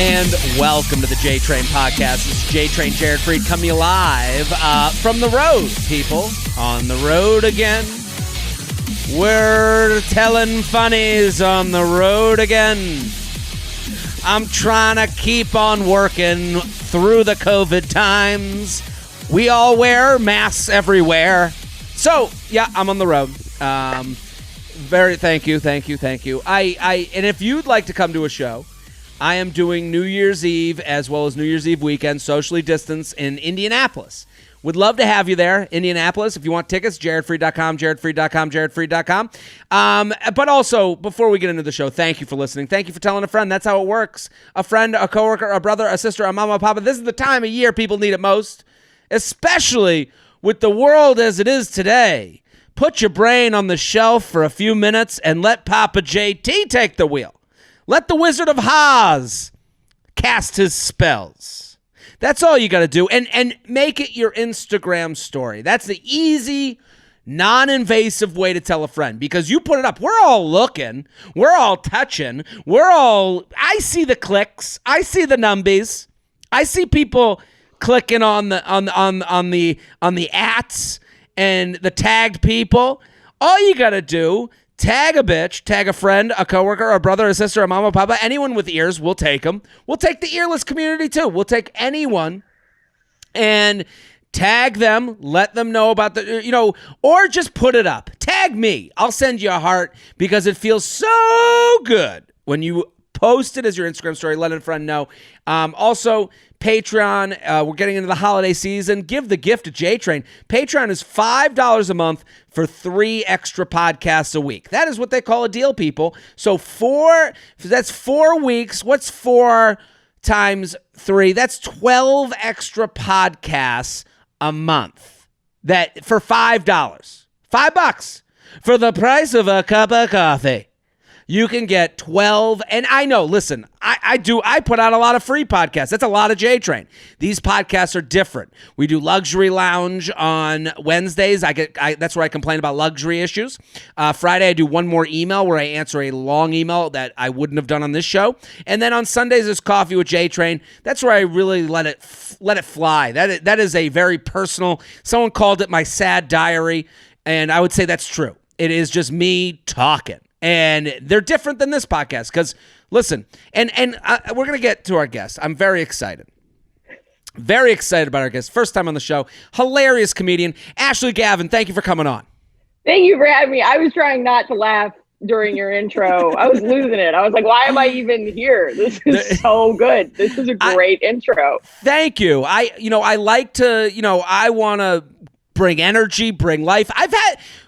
And welcome to the J Train Podcast. This is J Train Jared Freid coming to you live from the road, people. On the road again. We're telling funnies on the road again. I'm trying to keep on working through the COVID times. We all wear masks everywhere. So, yeah, I'm on the road. Thank you. And if you'd like to come to a show, I am doing New Year's Eve as well as New Year's Eve weekend, socially distanced in Indianapolis. Would love to have you there, Indianapolis. If you want tickets, jaredfreid.com, jaredfreid.com. But also, before we get into the show, thank you for listening. Thank you for telling a friend. That's how it works. A friend, a coworker, a brother, a sister, a mama, a papa. This is the time of year people need it most, especially with the world as it is today. Put your brain on the shelf for a few minutes and let Papa JT take the wheel. Let the Wizard of Oz cast his spells. That's all you got to do. And make it your Instagram story. That's the easy, non-invasive way to tell a friend, because you put it up. We're all looking. We're all touching. I see the clicks. I see the numbies. I see people clicking on the ats and the tagged people. All you got to do, tag a bitch, tag a friend, a coworker, a brother, a sister, a mama, a papa, anyone with ears, we'll take them. We'll take the earless community too. We'll take anyone and tag them, let them know about or just put it up. Tag me. I'll send you a heart because it feels so good when you post it as your Instagram story. Let a friend know. Also, Patreon, we're getting into the holiday season. Give the gift to J-Train. Patreon is $5 a month for 3 extra podcasts a week. That is what they call a deal, people. So that's 4 weeks. What's 4 times 3? That's 12 extra podcasts a month. That for $5. $5 for the price of a cup of coffee. You can get 12, and I know, listen, I put out a lot of free podcasts. That's a lot of J-Train. These podcasts are different. We do Luxury Lounge on Wednesdays. That's where I complain about luxury issues. Friday, I do one more email where I answer a long email that I wouldn't have done on this show. And then on Sundays, there's Coffee with J-Train. That's where I really let it fly. That is a very personal, someone called it my sad diary, and I would say that's true. It is just me talking. And they're different than this podcast because, listen, and we're going to get to our guest. I'm very excited. Very excited about our guest. First time on the show. Hilarious comedian, Ashley Gavin. Thank you for coming on. Thank you for having me. I was trying not to laugh during your intro. I was losing it. I was like, why am I even here? This is so good. This is a great intro. Thank you. I like to, I want to bring energy, bring life.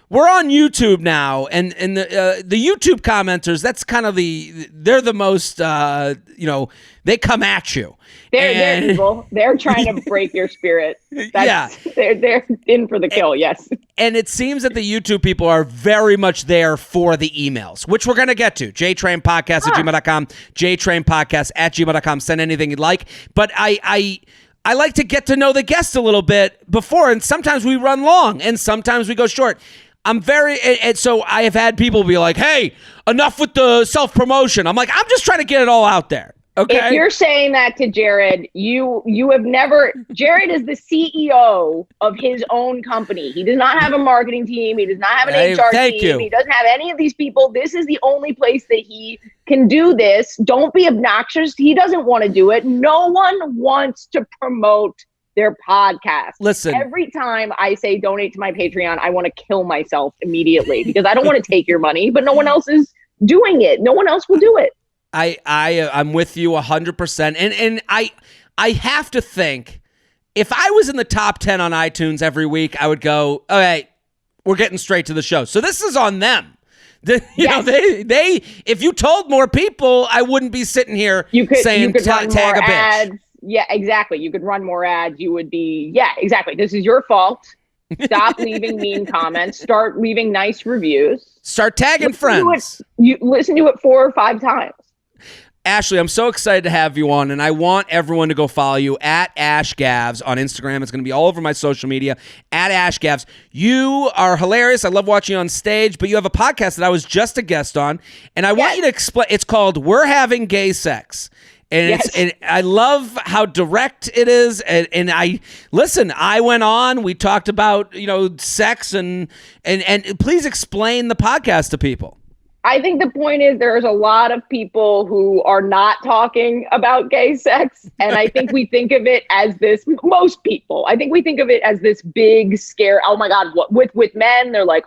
We're on YouTube now, and the YouTube commenters, that's kind of they're the most, they come at you. They're evil. They're trying to break your spirit. They're in for the kill, yes. And it seems that the YouTube people are very much there for the emails, which we're going to get to. jtrainpodcast@gmail.com, jtrainpodcast@gmail.com. Send anything you'd like. But I like to get to know the guest a little bit before, and sometimes we run long, and sometimes we go short. So I have had people be like, hey, enough with the self-promotion. I'm like, I'm just trying to get it all out there. Okay. If you're saying that to Jared, you have never, Jared is the CEO of his own company. He does not have a marketing team. He does not have an HR team. He doesn't have any of these people. This is the only place that he can do this. Don't be obnoxious. He doesn't want to do it. No one wants to promote their podcast. Listen, every time I say donate to my Patreon, I want to kill myself immediately because I don't want to take your money, but no one else is doing it. No one else will do it. I'm with you 100%. And I have to think, if I was in the top 10 on iTunes every week, I would go, all right, we're getting straight to the show. So this is on them. If you told more people, I wouldn't be sitting here saying tag a bitch. Ads. Yeah, exactly. You could run more ads. You would be, exactly. This is your fault. Stop leaving mean comments. Start leaving nice reviews. Start tagging friends. You listen to it 4 or 5 times. Ashley, I'm so excited to have you on, and I want everyone to go follow you at AshGavs on Instagram. It's going to be all over my social media, at AshGavs. You are hilarious. I love watching you on stage, but you have a podcast that I was just a guest on, and I want you to explain. It's called We're Having Gay Sex. And and I love how direct it is. And I went on, we talked about, sex and please explain the podcast to people. I think the point is there's a lot of people who are not talking about gay sex. And I think we think of it as this, most people, I think we think of it as this big scare. Oh my God, with men, they're like,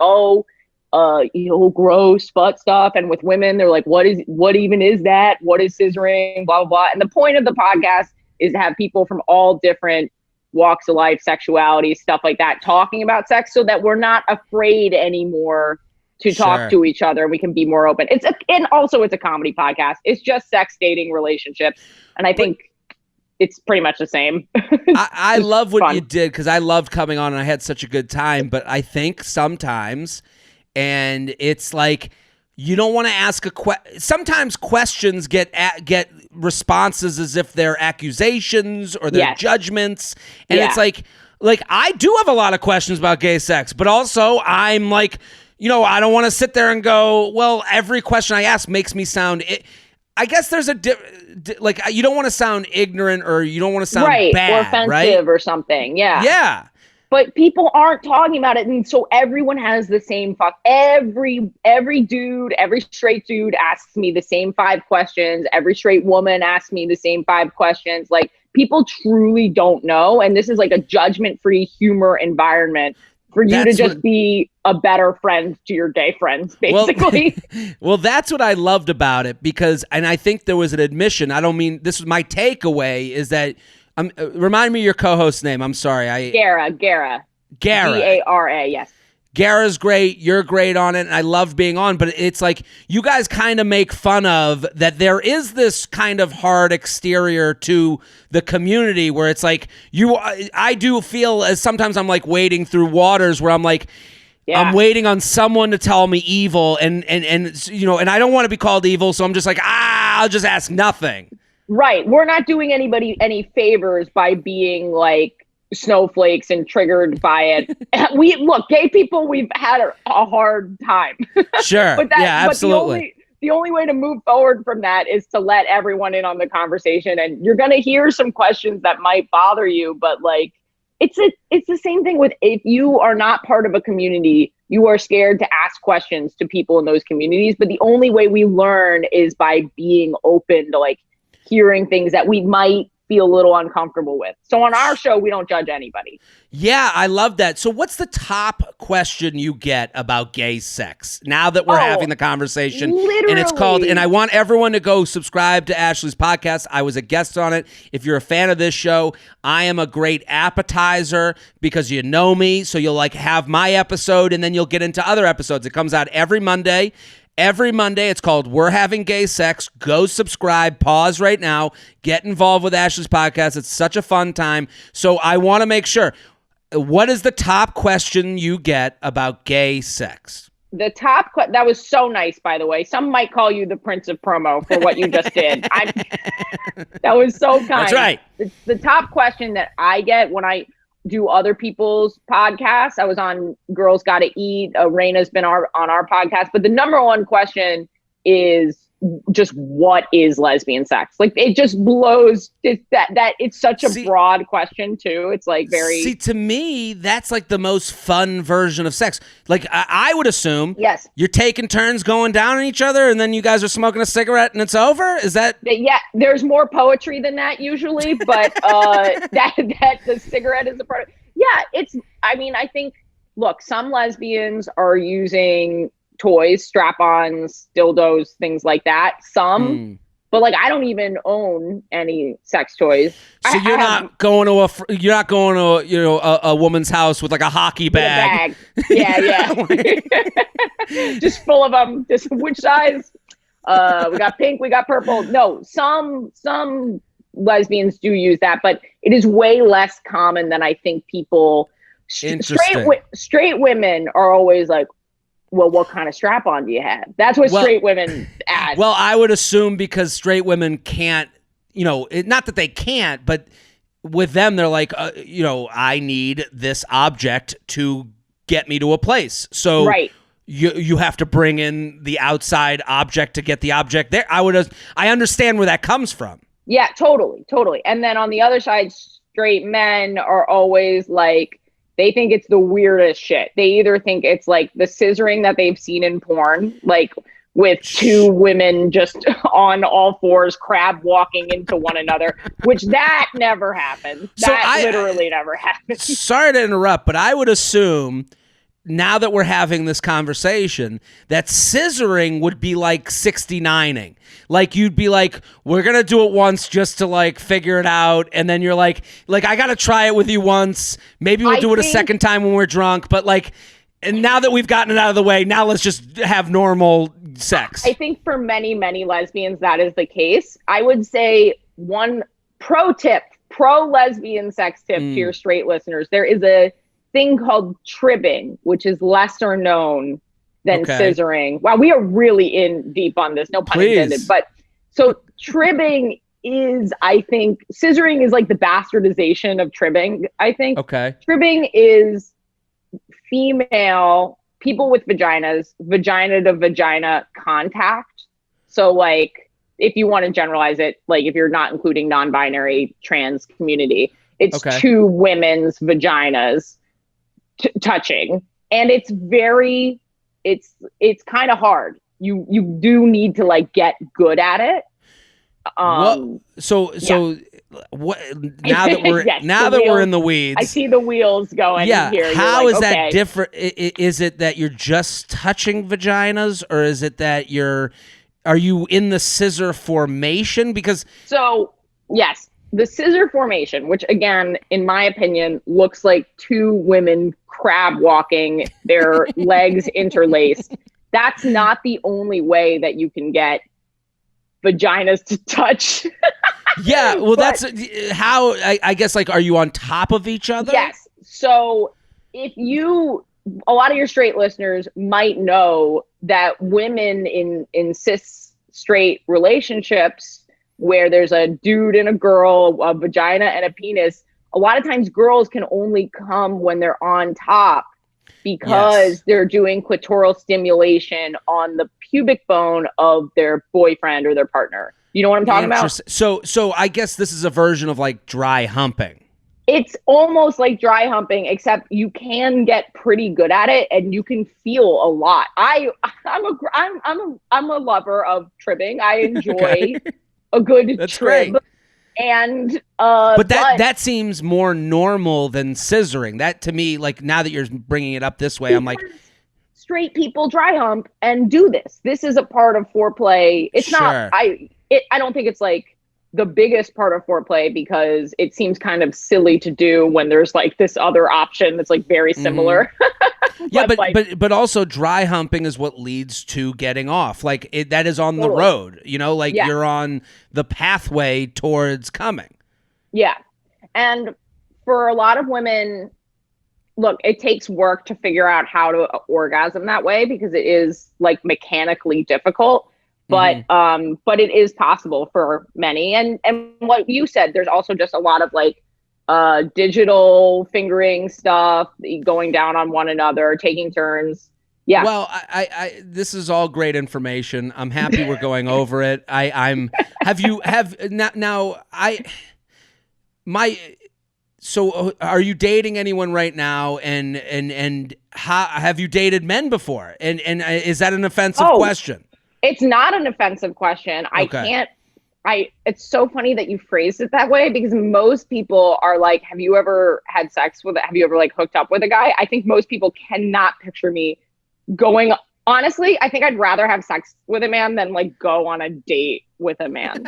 gross butt stuff. And with women, they're like, what even is that? What is scissoring? Blah, blah, blah. And the point of the podcast is to have people from all different walks of life, sexuality, stuff like that, talking about sex so that we're not afraid anymore to talk to each other. We can be more open. And also it's a comedy podcast. It's just sex, dating, relationships. And I think it's pretty much the same. I love what you did because I loved coming on and I had such a good time. But I think sometimes, and it's like, you don't want to ask sometimes questions get responses as if they're accusations or they're judgments. And it's like I do have a lot of questions about gay sex, but also I'm like, I don't want to sit there and go, well, every question I ask makes me sound. I guess there's you don't want to sound ignorant or you don't want to sound bad, or offensive or something. Yeah. Yeah. But people aren't talking about it, and so everyone has the same every dude, every straight dude asks me the same 5 questions. Every straight woman asks me the same 5 questions. Like, people truly don't know, and this is like a judgment-free humor environment for you to just be a better friend to your gay friends, basically. Well, that's what I loved about it and I think there was an admission. I don't mean, this was my takeaway is that, remind me your co-host's name. I'm sorry. Gara. Gara, yes. Gara's great. You're great on it. And I love being on, but it's like you guys kind of make fun of that there is this kind of hard exterior to the community where it's like I do feel as sometimes I'm like wading through waters where I'm like, I'm waiting on someone to tell me evil and I don't want to be called evil. So I'm just like, I'll just ask nothing. Right. We're not doing anybody any favors by being like snowflakes and triggered by it. Gay people, we've had a hard time. Sure. Absolutely. The only way to move forward from that is to let everyone in on the conversation. And you're going to hear some questions that might bother you, but like, it's the same thing with, if you are not part of a community, you are scared to ask questions to people in those communities. But the only way we learn is by being open to like hearing things that we might feel a little uncomfortable with. So on our show, we don't judge anybody. Yeah, I love that. So what's the top question you get about gay sex now that we're having the conversation? Literally. And it's called, and I want everyone to go subscribe to Ashley's podcast. I was a guest on it. If you're a fan of this show, I am a great appetizer because you know me. So you'll like have my episode and then you'll get into other episodes. It comes out every Monday. Every Monday, it's called We're Having Gay Sex. Go subscribe. Pause right now. Get involved with Ashley's podcast. It's such a fun time. So I want to make sure, what is the top question you get about gay sex? The top that was so nice, by the way. Some might call you the Prince of Promo for what you just did. That was so kind. That's right. The top question that I get when I do other people's podcasts. I was on Girls Gotta Eat. Raina's been on our podcast. But the number one question is just, what is lesbian sex? Like, it just blows that it's such a broad question too. It's like very... See, to me, that's like the most fun version of sex. Like, I would assume you're taking turns going down on each other and then you guys are smoking a cigarette and it's over? Is that... Yeah, there's more poetry than that usually, but that the cigarette is a part of... Yeah, I think, look, some lesbians are using toys, strap-ons, dildos, things like that. Some, but like I don't even own any sex toys. So you're not going to a woman's house with like a hockey bag. Yeah. Just full of them. Just which size? We got pink, we got purple. No, some lesbians do use that, but it is way less common than I think people. Straight women are always like, well, what kind of strap-on do you have? That's what straight women ask. Well, I would assume because straight women can't, not that they can't, but with them, they're like, I need this object to get me to a place. So you have to bring in the outside object to get the object there. I understand where that comes from. Yeah, totally. And then on the other side, straight men are always like, they think it's the weirdest shit. They either think it's like the scissoring that they've seen in porn, like with two women just on all fours, crab walking into one another, which that never happens. That literally never happens. Sorry to interrupt, but I would assume, now that we're having this conversation, that scissoring would be like 69ing. Like, you'd be like, we're going to do it once just to like figure it out. And then you're like, I got to try it with you once. Maybe we'll do it a second time when we're drunk. But like, and now that we've gotten it out of the way, now let's just have normal sex. I think for many, many lesbians, that is the case. I would say one pro lesbian sex tip to your straight listeners. There is a thing called tribbing, which is lesser known than scissoring. Wow, we are really in deep on this, no pun intended. But so tribbing is, I think, scissoring is like the bastardization of tribbing, I think. Okay. Tribbing is female, people with vaginas, vagina to vagina contact. So like, if you want to generalize it, like if you're not including non-binary trans community, it's two women's vaginas touching. And it's very, it's kind of hard. You do need to like get good at it. What now that we're we're in the weeds, I see the wheels going. Yeah, here. How is that different? Is it that you're just touching vaginas, or is it that are you in the scissor formation? Because yes, the scissor formation, which again, in my opinion, looks like two women crab walking, their legs interlaced. That's not the only way that you can get vaginas to touch. Yeah, well, that's how, I guess, like, are you on top of each other? Yes. So a lot of your straight listeners might know that women in cis straight relationships where there's a dude and a girl, a vagina and a penis, a lot of times girls can only come when they're on top because they're doing clitoral stimulation on the pubic bone of their boyfriend or their partner. You know what I'm talking about? So I guess this is a version of like dry humping. It's almost like dry humping, except you can get pretty good at it and you can feel a lot. I'm a lover of tribbing. I enjoy a good That's trib. Great. And but that seems more normal than scissoring. That to me, like, now that you're bringing it up this way, I'm like, straight people dry hump and do this. This is a part of foreplay. It's not. I don't think it's like the biggest part of foreplay because it seems kind of silly to do when there's like this other option that's like very similar. Yeah, but also dry humping is what leads to getting off. Like that is on the road, you know, like you're on the pathway towards coming. Yeah. And for a lot of women, look, it takes work to figure out how to orgasm that way because it is like mechanically difficult. But it is possible for many. And what you said, there's also just a lot of like digital fingering stuff, going down on one another, taking turns. Yeah. Well, I this is all great information. I'm happy we're going over it. So are you dating anyone right now? And how have you dated men before? And is that an offensive question? It's not an offensive question. It's so funny that you phrased it that way because most people are like, have you ever had sex with it? Have you ever like hooked up with a guy? I think most people cannot picture me going, honestly, I think I'd rather have sex with a man than like go on a date with a man.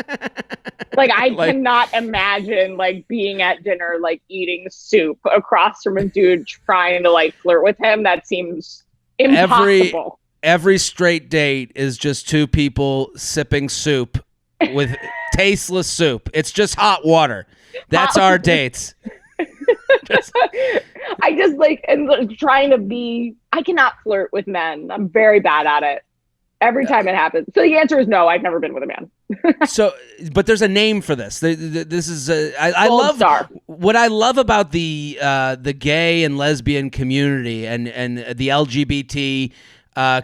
Like I cannot imagine like being at dinner, like eating soup across from a dude trying to like flirt with him. That seems impossible. Every straight date is just two people sipping soup with tasteless soup. It's just hot water. That's our dates. I just like and trying to be. I cannot flirt with men. I'm very bad at it. Every time it happens. So the answer is no. I've never been with a man. But there's a name for this. This is I love star. What I love about the gay and lesbian community and the LGBT.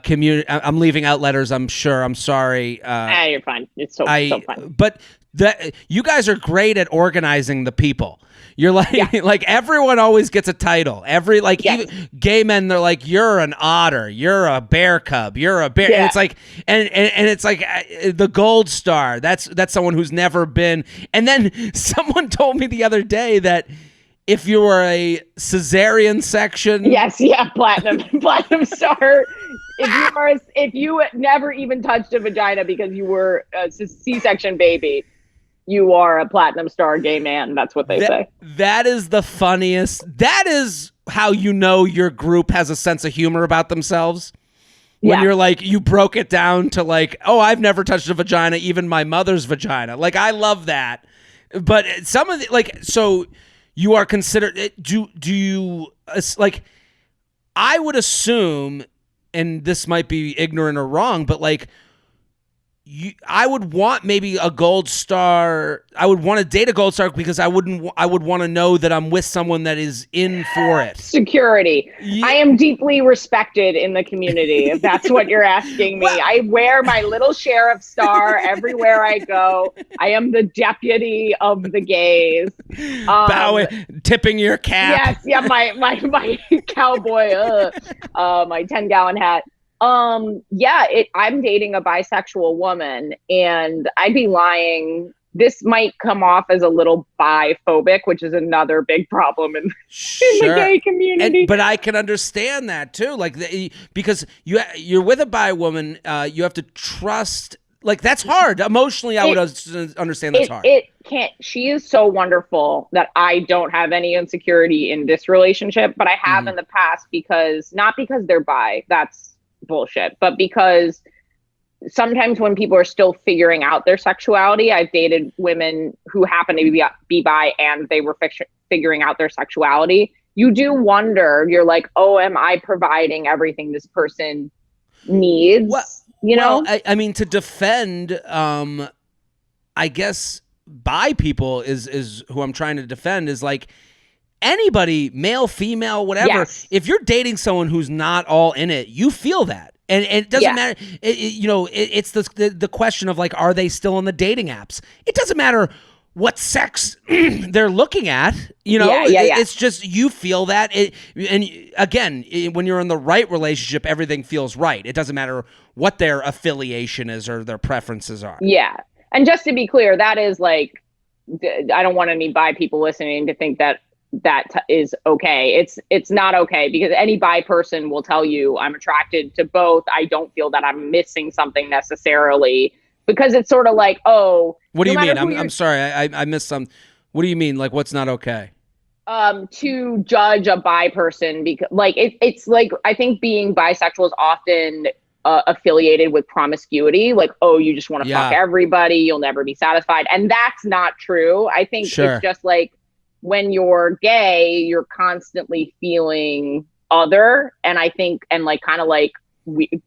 Community. I'm leaving out letters. I'm sure. I'm sorry. You're fine. It's so fun. But that you guys are great at organizing the people. You're like, like everyone always gets a title. Every even gay men, they're like, you're an otter, you're a bear cub, you're a bear. And it's like, and it's like the gold star. That's someone who's never been. And then someone told me the other day that if you were a cesarean section, platinum star. If you never even touched a vagina because you were a C-section baby, you are a platinum star gay man. That's what they say. That is the funniest. That is how you know your group has a sense of humor about themselves. When you're like, you broke it down to like, oh, I've never touched a vagina, even my mother's vagina. Like, I love that. But some of the, like, so you are considered, do you, like, I would assume, and this might be ignorant or wrong, but like, I would want maybe a gold star. I would want to date a gold star because I would want to know that I'm with someone that is in for it. Security. I am deeply respected in the community, if that's what you're asking me. I wear my little sheriff star everywhere I go. I am the deputy of the gays. Bowing, tipping your cap. Yes, my cowboy, my 10-gallon hat. I'm dating a bisexual woman, and I'd be lying. This might come off as a little biphobic, which is another big problem in the gay community. But I can understand that too, like because you're with a bi woman, you have to trust. Like, that's hard emotionally. I would understand that's hard. It can't. She is so wonderful that I don't have any insecurity in this relationship, but I have in the past not because they're bi. That's bullshit, but because sometimes when people are still figuring out their sexuality, I've dated women who happen to be bi and they were figuring out their sexuality. You do wonder, you're like, oh, am I providing everything this person needs? Well, I mean, to defend, I guess bi people is who I'm trying to defend, is like, anybody, male, female, whatever, if you're dating someone who's not all in it, you feel that. And it doesn't matter. It's the question of like, are they still on the dating apps? It doesn't matter what sex they're looking at. It's just, you feel that. And again, when you're in the right relationship, everything feels right. It doesn't matter what their affiliation is or their preferences are. Yeah. And just to be clear, that is like, I don't want any bi people listening to think that is okay. It's not okay, because any bi person will tell you, I'm attracted to both. I don't feel that I'm missing something necessarily, because it's sort of like, oh, what do you mean? I'm sorry, I missed some. What do you mean? Like, what's not okay? To judge a bi person, because like it's like, I think being bisexual is often affiliated with promiscuity. Like, oh, you just want to fuck everybody, you'll never be satisfied, and that's not true. I think it's just like, when you're gay, you're constantly feeling other, and I think, and like kind of like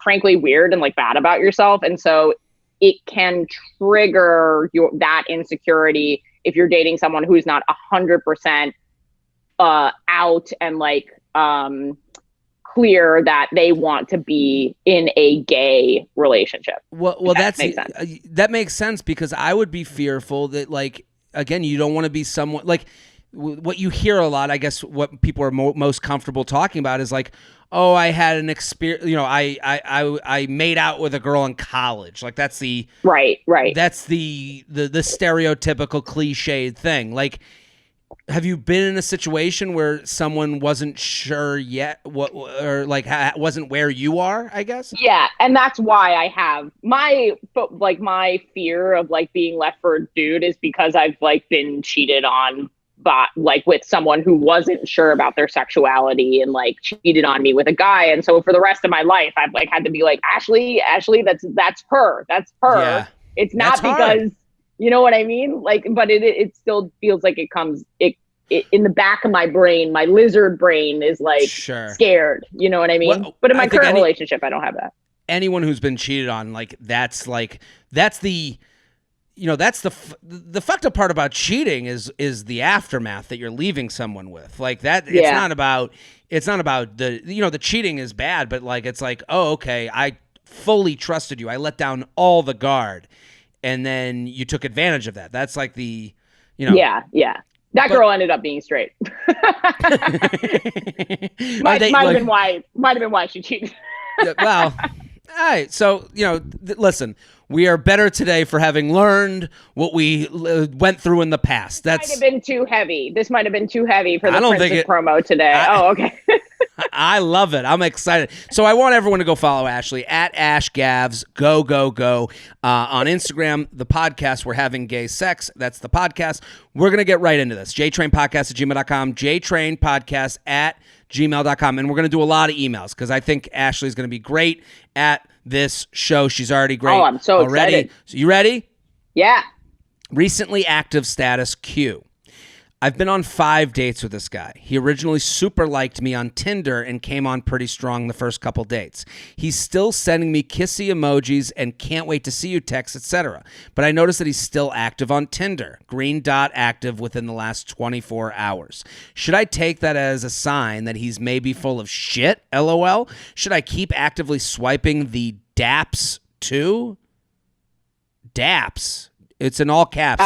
frankly weird and like bad about yourself, and so it can trigger that insecurity if you're dating someone who's not 100% out and like clear that they want to be in a gay relationship. Well, that makes sense, because I would be fearful that, like, again, you don't want to be someone like. What you hear a lot, I guess, what people are most comfortable talking about is like, oh, I had an experience, I made out with a girl in college. Like, that's the right. That's the stereotypical cliched thing. Like, have you been in a situation where someone wasn't sure yet wasn't where you are, I guess? Yeah, and that's why I have my fear of like being left for a dude is because I've like been cheated on, but like with someone who wasn't sure about their sexuality and like cheated on me with a guy. And so for the rest of my life, I've like had to be like, Ashley, that's her. Yeah. It's not because hard. You know what I mean? Like, but it still feels like it comes, it in the back of my brain, my lizard brain is like scared. You know what I mean? But in my current relationship, I don't have that. Anyone who's been cheated on, like, that's the fucked up part about cheating is the aftermath that you're leaving someone with. Like that, it's not about the cheating is bad, but like, it's like, oh, okay, I fully trusted you. I let down all the guard. and then you took advantage of that. That's like the, you know. Yeah. That girl ended up being straight. might have been why she cheated. Well, all right. So, listen, we are better today for having learned what we went through in the past. Might have been too heavy. This might have been too heavy for the Princess promo today. Okay. I love it. I'm excited. So I want everyone to go follow Ashley at AshGavs. Go. On Instagram, the podcast, We're Having Gay Sex. That's the podcast. We're going to get right into this. JTrainPodcast@gmail.com. JTrainPodcast@gmail.com. And we're going to do a lot of emails because I think Ashley's going to be great at this show. She's already great. Oh, I'm so excited. So you ready? Yeah. Recently active status Q. I've been on 5 dates with this guy. He originally super liked me on Tinder and came on pretty strong the first couple dates. He's still sending me kissy emojis and can't wait to see you texts, etc. But I noticed that he's still active on Tinder. Green dot active within the last 24 hours. Should I take that as a sign that he's maybe full of shit? LOL. Should I keep actively swiping the daps too? Daps. It's in all caps.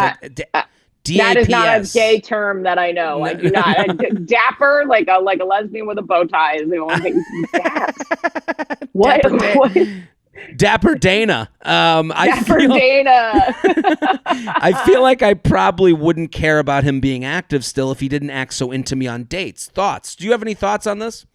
That is not a gay term that I know. I do not. Dapper, like a lesbian with a bow tie, is the only thing. What? Dapper Dana. Dapper Dana. I feel like I probably wouldn't care about him being active still if he didn't act so into me on dates. Thoughts? Do you have any thoughts on this?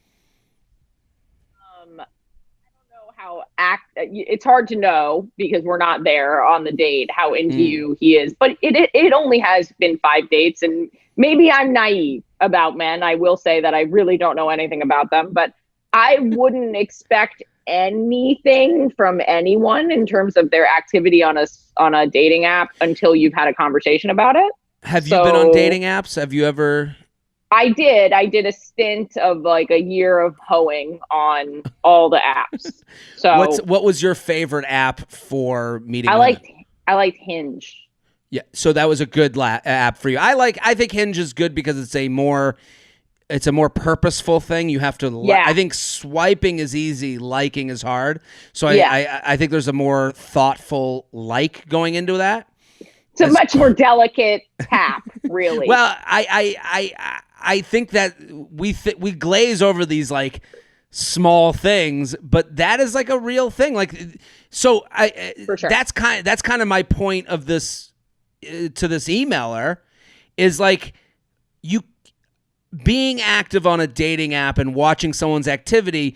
It's hard to know because we're not there on the date how into you he is, but it only has been 5 dates, and maybe I'm naive about men. I will say that I really don't know anything about them, but I wouldn't expect anything from anyone in terms of their activity on a dating app until you've had a conversation about it. Have you been on dating apps? Have you ever? I did a stint of like a year of hoeing on all the apps. So what was your favorite app for meeting women? I liked Hinge. Yeah, so that was a good app for you. I think Hinge is good because it's a more purposeful thing. You have to I think swiping is easy, liking is hard. So I think there's a more thoughtful going into that. It's a much more delicate tap, really. Well, I think that we glaze over these like small things, but that is like a real thing. Like, so For sure. that's kind of my point of this to this emailer is like you being active on a dating app and watching someone's activity.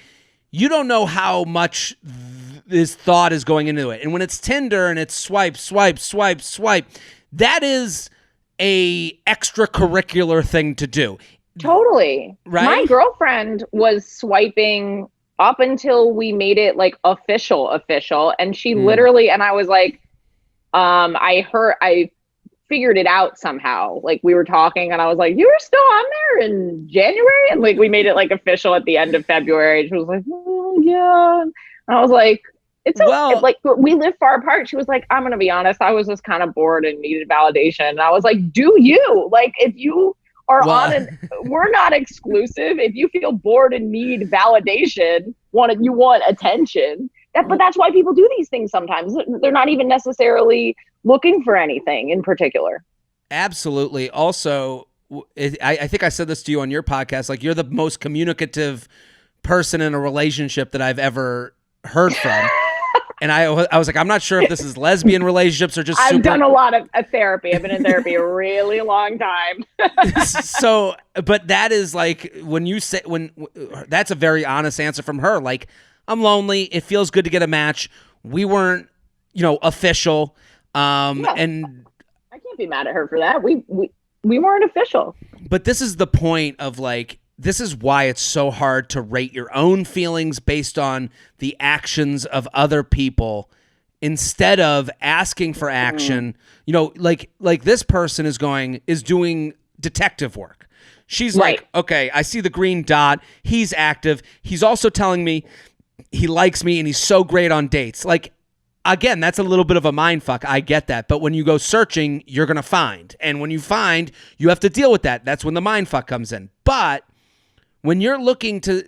You don't know how much this thought is going into it. And when it's Tinder and it's swipe, that is a extracurricular thing to do. Totally. Right? My girlfriend was swiping up until we made it like official. And she literally, and I was like, I figured it out somehow. Like we were talking and I was like, you were still on there in January? And like, we made it like official at the end of February. She was like, oh yeah. And I was like, it's okay. Like we live far apart. She was like, I'm going to be honest. I was just kind of bored and needed validation. And I was like, do you? Like, if you are we're not exclusive. If you feel bored and need validation, you want attention. But that's why people do these things sometimes. They're not even necessarily looking for anything in particular. Absolutely. Also, I think I said this to you on your podcast. Like, you're the most communicative person in a relationship that I've ever heard from. And I was like, I'm not sure if this is lesbian relationships or just I've done a lot of therapy. I've been in therapy a really long time. So, but that is like when you say, that's a very honest answer from her. Like, I'm lonely. It feels good to get a match. We weren't, official. And I can't be mad at her for that. We weren't official. But this is the point of like, this is why it's so hard to rate your own feelings based on the actions of other people instead of asking for action. Like this person is doing detective work. She's like, okay, I see the green dot. He's active. He's also telling me he likes me and he's so great on dates. Like, again, that's a little bit of a mind fuck. I get that. But when you go searching, you're going to find. And when you find, you have to deal with that. That's when the mind fuck comes in. But when you're looking to,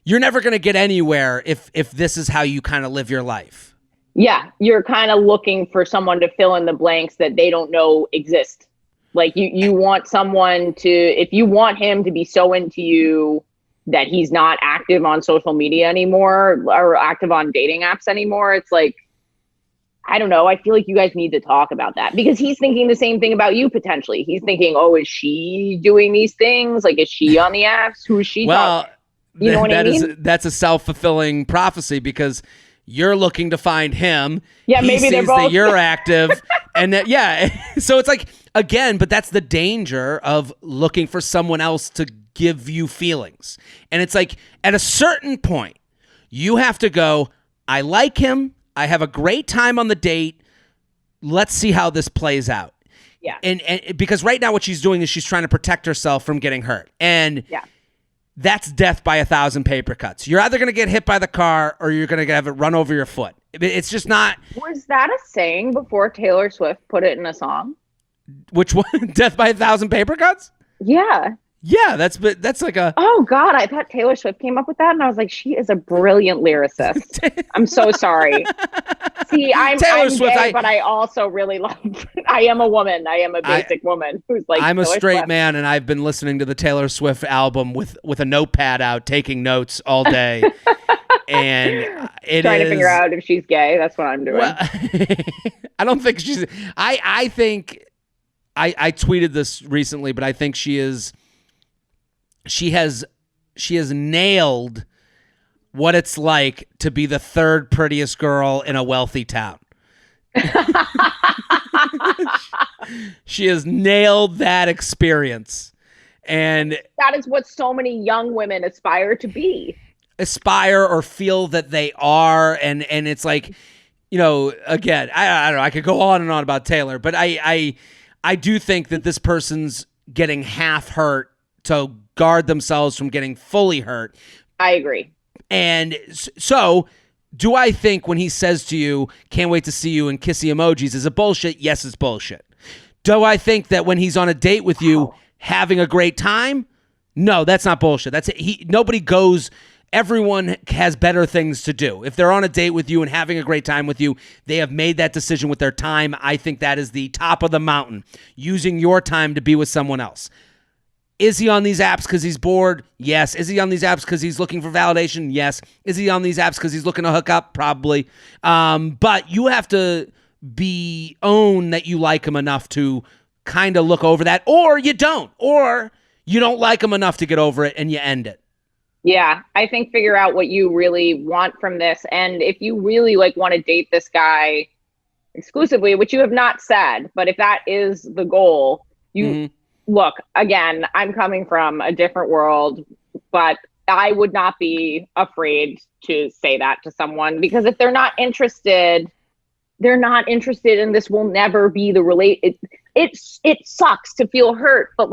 you're never going to get anywhere if this is how you kind of live your life. Yeah, you're kind of looking for someone to fill in the blanks that they don't know exist. Like you want someone to, if you want him to be so into you that he's not active on social media anymore or active on dating apps anymore, it's like, I don't know. I feel like you guys need to talk about that because he's thinking the same thing about you potentially. He's thinking, oh, is she doing these things? Like, is she on the apps? Who is she? Well, you know what I mean? That's a self-fulfilling prophecy because you're looking to find him. Yeah, he maybe sees they're both. that you're active, and that so it's like again, but that's the danger of looking for someone else to give you feelings, and it's like at a certain point, you have to go. I like him. I have a great time on the date. Let's see how this plays out. Yeah, and because right now what she's doing is she's trying to protect herself from getting hurt, and yeah. That's death by 1,000 paper cuts. You're either going to get hit by the car or you're going to have it run over your foot. It's just not. Was that a saying before Taylor Swift put it in a song? Which one? Death by 1,000 paper cuts? Yeah. Yeah, that's like a. Oh God, I thought Taylor Swift came up with that, and I was like, she is a brilliant lyricist. I'm so sorry. See, I'm Swift, gay, but I also really love. I am a woman. I am a basic woman who's like. I'm a Taylor straight Swift. man, and I've been listening to the Taylor Swift album with a notepad out, taking notes all day, and trying to figure out if she's gay. That's what I'm doing. Well, I don't think she's. I think I tweeted this recently, but I think she is. She has nailed what it's like to be the third prettiest girl in a wealthy town. She has nailed that experience. And that is what so many young women aspire to be. Aspire or feel that they are. And it's like, you know, again, I don't know. I could go on and on about Taylor, but I do think that this person's getting half hurt to guard themselves from getting fully hurt. I agree. And so do I think when he says to you, can't wait to see you and kissy emojis, is it bullshit? Yes, it's bullshit. Do I think that when he's on a date with you having a great time? No, that's not bullshit. That's it. Nobody goes, everyone has better things to do. If they're on a date with you and having a great time with you, they have made that decision with their time. I think that is the top of the mountain, using your time to be with someone else. Is he on these apps because he's bored? Yes. Is he on these apps because he's looking for validation? Yes. Is he on these apps because he's looking to hook up? Probably. But you have to own that you like him enough to kind of look over that, or you don't like him enough to get over it and you end it. Yeah, I think figure out what you really want from this, and if you really want to date this guy exclusively, which you have not said, but if that is the goal, you. Look, again, I'm coming from a different world, but I would not be afraid to say that to someone, because if they're not interested, and this will never be the it sucks to feel hurt, but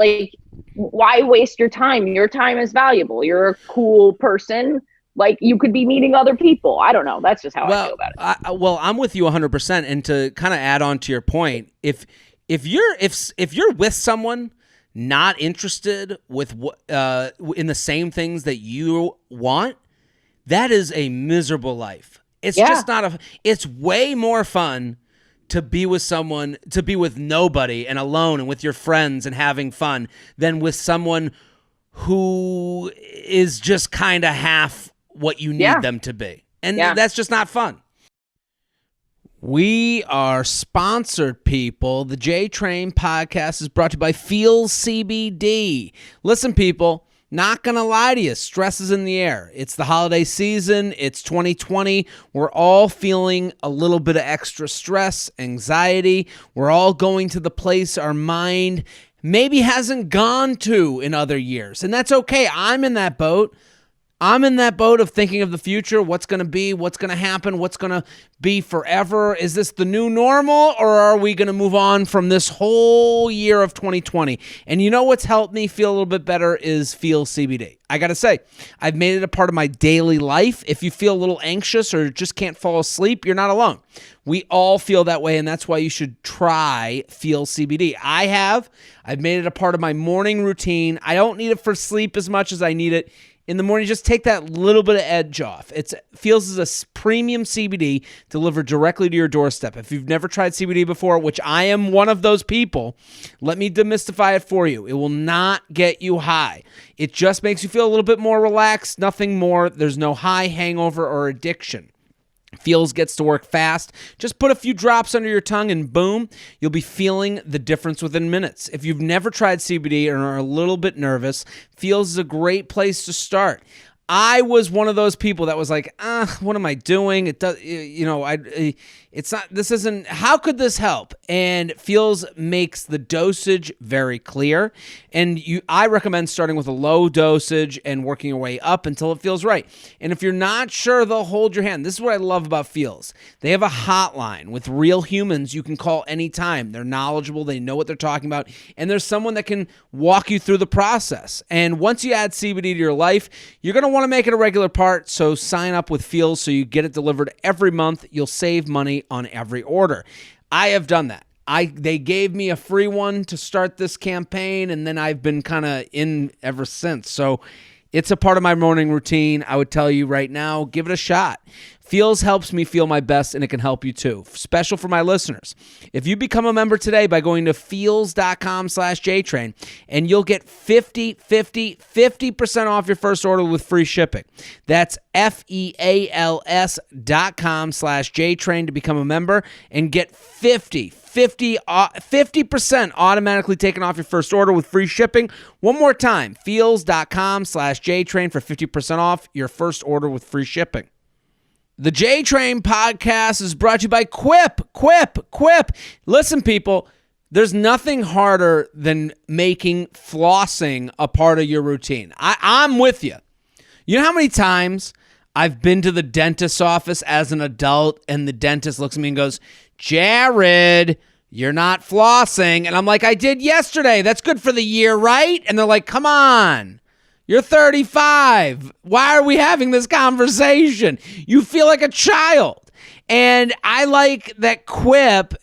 why waste your time? Your time is valuable. You're a cool person. You could be meeting other people. I don't know. That's just how I feel about it. I'm with you 100%. And to kind of add on to your point, if you're with someone not interested with in the same things that you want, that is a miserable life. It's just not it's way more fun to be with someone, to be with nobody and alone and with your friends and having fun than with someone who is just kind of half what you need them to be. And that's just not fun. We are sponsored, people. The J Train podcast is brought to you by Feel CBD. Listen, people, not going to lie to you. Stress is in the air. It's the holiday season. It's 2020. We're all feeling a little bit of extra stress, anxiety. We're all going to the place our mind maybe hasn't gone to in other years. And that's okay. I'm in that boat. Of thinking of the future, what's going to be, what's going to happen, what's going to be forever. Is this the new normal, or are we going to move on from this whole year of 2020? And you know what's helped me feel a little bit better is Feel CBD. I got to say, I've made it a part of my daily life. If you feel a little anxious or just can't fall asleep, you're not alone. We all feel that way, and that's why you should try Feel CBD. I've made it a part of my morning routine. I don't need it for sleep as much as I need it in the morning, just take that little bit of edge off. It feels as a premium CBD delivered directly to your doorstep. If you've never tried CBD before, which I am one of those people, let me demystify it for you. It will not get you high. It just makes you feel a little bit more relaxed, nothing more. There's no high, hangover, or addiction. Feels gets to work fast. Just put a few drops under your tongue and boom, you'll be feeling the difference within minutes. If you've never tried CBD and are a little bit nervous, Feels is a great place to start. I was one of those people that was like, what am I doing? It does, it's not, this isn't, how could this help? And Feels makes the dosage very clear. And I recommend starting with a low dosage and working your way up until it feels right. And if you're not sure, they'll hold your hand. This is what I love about Feels. They have a hotline with real humans you can call anytime. They're knowledgeable. They know what they're talking about. And there's someone that can walk you through the process. And once you add CBD to your life, you're going to want to make it a regular part. So sign up with Feels so you get it delivered every month. You'll save money on every order. I have done that. They gave me a free one to start this campaign, and then I've been kind of in ever since. So it's a part of my morning routine. I would tell you right now, give it a shot. Feels helps me feel my best, and it can help you too. Special for my listeners. If you become a member today by going to feels.com/JTrain, and you'll get 50% off your first order with free shipping. That's FEALS.com/JTrain to become a member and get 50% automatically taken off your first order with free shipping. One more time, feels.com/JTrain for 50% off your first order with free shipping. The J-Train podcast is brought to you by Quip. Listen, people, there's nothing harder than making flossing a part of your routine. I'm with you. You know how many times I've been to the dentist's office as an adult and the dentist looks at me and goes, Jared, you're not flossing. And I'm like, I did yesterday. That's good for the year, right? And they're like, come on. You're 35. Why are we having this conversation? You feel like a child. And I like that Quip,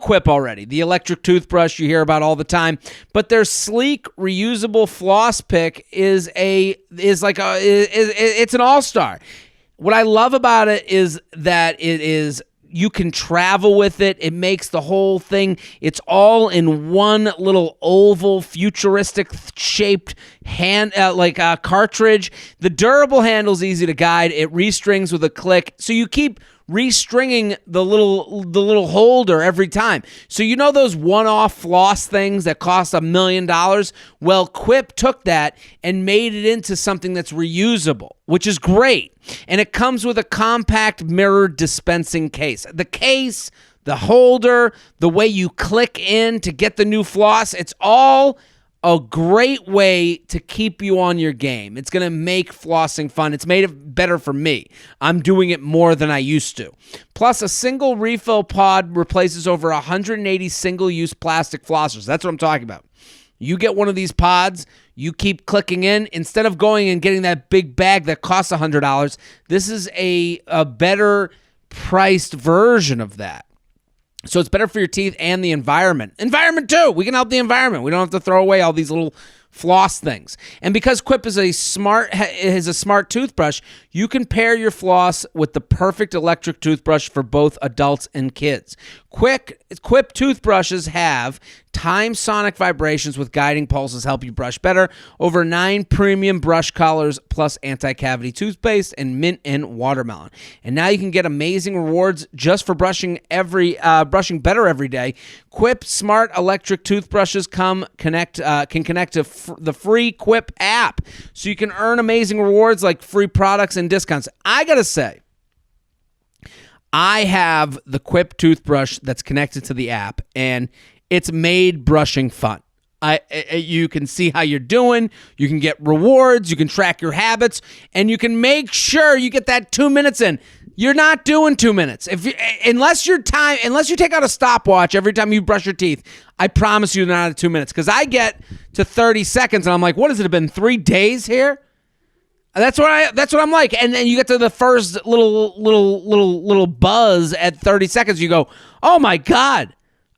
Quip already, the electric toothbrush you hear about all the time, but their sleek reusable floss pick is it's an all-star. What I love about it is that you can travel with it. It makes the whole thing, it's all in one little oval, futuristic shaped cartridge. The durable handle's easy to guide. It restrings with a click. So you keep restringing the little holder every time. So you know those one-off floss things that cost $1 million? Well, Quip took that and made it into something that's reusable, which is great. And it comes with a compact mirrored dispensing case. The case, the holder, the way you click in to get the new floss, it's all a great way to keep you on your game. It's going to make flossing fun. It's made it better for me. I'm doing it more than I used to. Plus, a single refill pod replaces over 180 single-use plastic flossers. That's what I'm talking about. You get one of these pods, you keep clicking in. Instead of going and getting that big bag that costs $100, this is a better priced version of that. So it's better for your teeth and the environment. Environment too. We can help the environment. We don't have to throw away all these little floss things. And because Quip is a smart toothbrush, you can pair your floss with the perfect electric toothbrush for both adults and kids. Quip toothbrushes have time sonic vibrations with guiding pulses help you brush better. Over 9 premium brush colors plus anti-cavity toothpaste and mint and watermelon. And now you can get amazing rewards just for brushing better every day. Quip smart electric toothbrushes can connect to the free Quip app, so you can earn amazing rewards like free products and discounts. I gotta say, I have the Quip toothbrush that's connected to the app, and it's made brushing fun. You can see how you're doing. You can get rewards. You can track your habits, and you can make sure you get that 2 minutes in. You're not doing 2 minutes. Unless you take out a stopwatch every time you brush your teeth, I promise you not at 2 minutes. Because I get to 30 seconds and I'm like, what has it been, 3 days here? That's what I'm like. And then you get to the first little buzz at 30 seconds. You go, oh my God,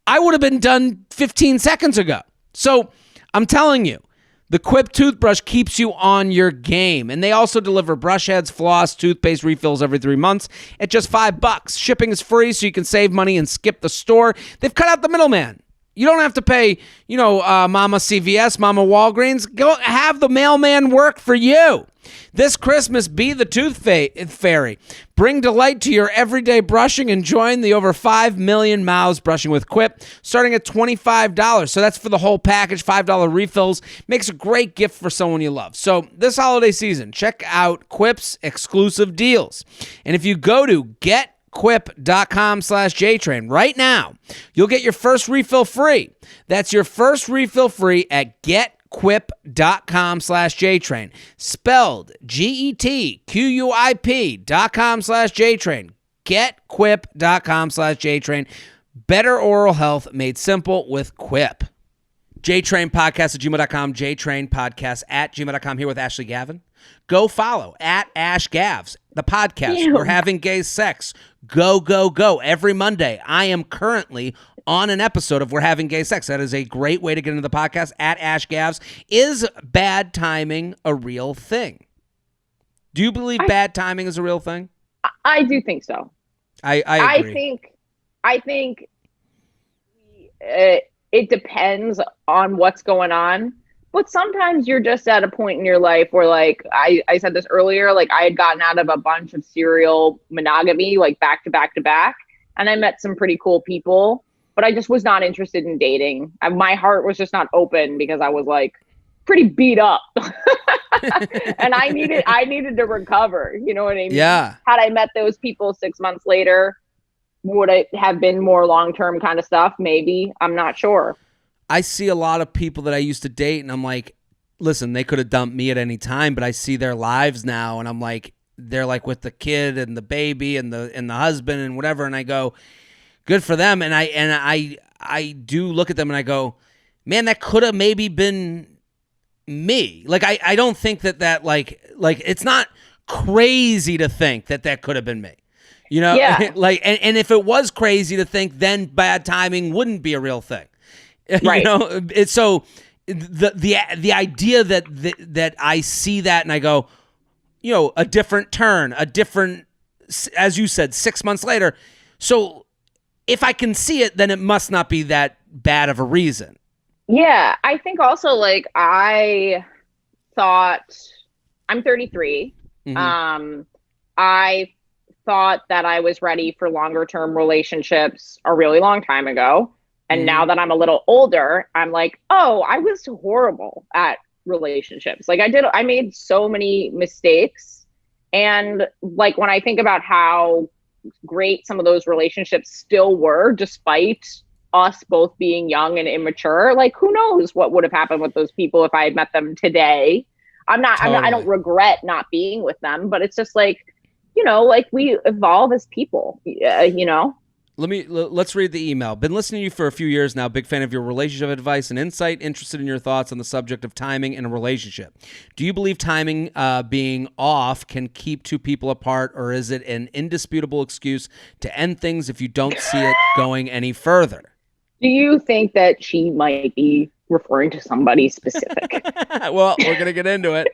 I would have been done 15 seconds ago. So I'm telling you, The Quip toothbrush keeps you on your game, and they also deliver brush heads, floss, toothpaste refills every 3 months at just $5. Shipping is free, so you can save money and skip the store. They've cut out the middleman. You don't have to pay, Mama CVS, Mama Walgreens. Go have the mailman work for you. This Christmas, be the tooth fairy. Bring delight to your everyday brushing and join the over 5 million mouths brushing with Quip, starting at $25. So that's for the whole package, $5 refills. Makes a great gift for someone you love. So this holiday season, check out Quip's exclusive deals. And if you go to getquip.com/JTrain right now, you'll get your first refill free. That's your first refill free at getquip.com/JTrain. Spelled GETQUIP.com/JTrain. Getquip.com/JTrain. Better oral health made simple with Quip. JTrain Podcast at gmail.com. JTrain Podcast at gmail.com. Here with Ashley Gavin. Go follow at Ash Gavs, the podcast. Ew. We're having gay sex. Go, go, go. Every Monday, I am currently on an episode of We're Having Gay Sex. That is a great way to get into the podcast. At Ash Gavs. Is bad timing a real thing? Do you believe bad timing is a real thing? I do think so. I agree. I think it depends on what's going on. But sometimes you're just at a point in your life where, like, I said this earlier, like, I had gotten out of a bunch of serial monogamy, like, back to back to back. And I met some pretty cool people, but I just was not interested in dating. My heart was just not open because I was, like, pretty beat up. And I needed to recover. You know what I mean? Yeah. Had I met those people 6 months later, would it have been more long-term kind of stuff? Maybe. I'm not sure. I see a lot of people that I used to date, and I'm like, listen, they could have dumped me at any time, but I see their lives now, and I'm like, they're like with the kid and the baby and the husband and whatever, and I go, good for them. And I do look at them and I go, man, that could have maybe been me. Like I don't think that like it's not crazy to think that could have been me. You know, yeah. Like and if it was crazy to think, then bad timing wouldn't be a real thing. Right. You know, it's so the idea that I see that and I go, you know, a different turn, a different, as you said, 6 months later. So if I can see it, then it must not be that bad of a reason. Yeah, I think also, like, I thought, I'm 33. Mm-hmm. I thought that I was ready for longer term relationships a really long time ago. And now that I'm a little older, I'm like, oh, I was horrible at relationships. Like I made so many mistakes. And like, when I think about how great some of those relationships still were, despite us both being young and immature, like, who knows what would have happened with those people if I had met them today. I don't regret not being with them, but it's just like, you know, like, we evolve as people, you know? Let's read the email. Been listening to you for a few years now. Big fan of your relationship advice and insight. Interested in your thoughts on the subject of timing in a relationship. Do you believe timing being off can keep two people apart, or is it an indisputable excuse to end things if you don't see it going any further? Do you think that she might be referring to somebody specific? Well, we're going to get into it.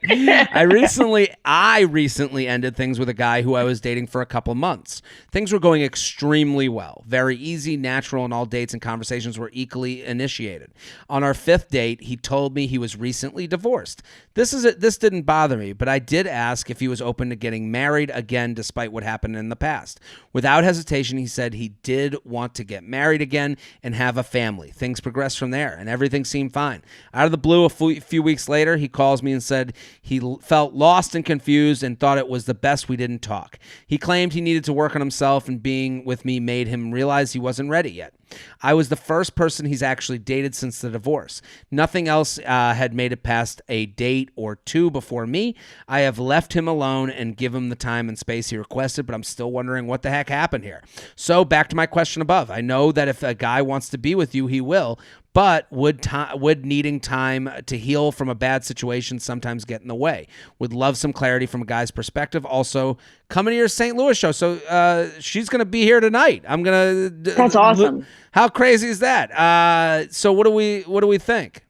I recently ended things with a guy who I was dating for a couple months. Things were going extremely well. Very easy, natural, and all dates and conversations were equally initiated. On our 5th date, he told me he was recently divorced. This didn't bother me, but I did ask if he was open to getting married again despite what happened in the past. Without hesitation, he said he did want to get married again and have a family. Things progressed from there, and everything seemed fine. Out of the blue, a few weeks later, he calls me and said he felt lost and confused and thought it was the best we didn't talk. He claimed he needed to work on himself, and being with me made him realize he wasn't ready yet. I was the first person he's actually dated since the divorce. Nothing else had made it past a date or two before me. I have left him alone and give him the time and space he requested, but I'm still wondering what the heck happened here. So back to my question above. I know that if a guy wants to be with you, he will, but would needing time to heal from a bad situation sometimes get in the way? Would love some clarity from a guy's perspective. Also, coming to your St. Louis show. So she's going to be here tonight. That's awesome. How crazy is that? So what do we think?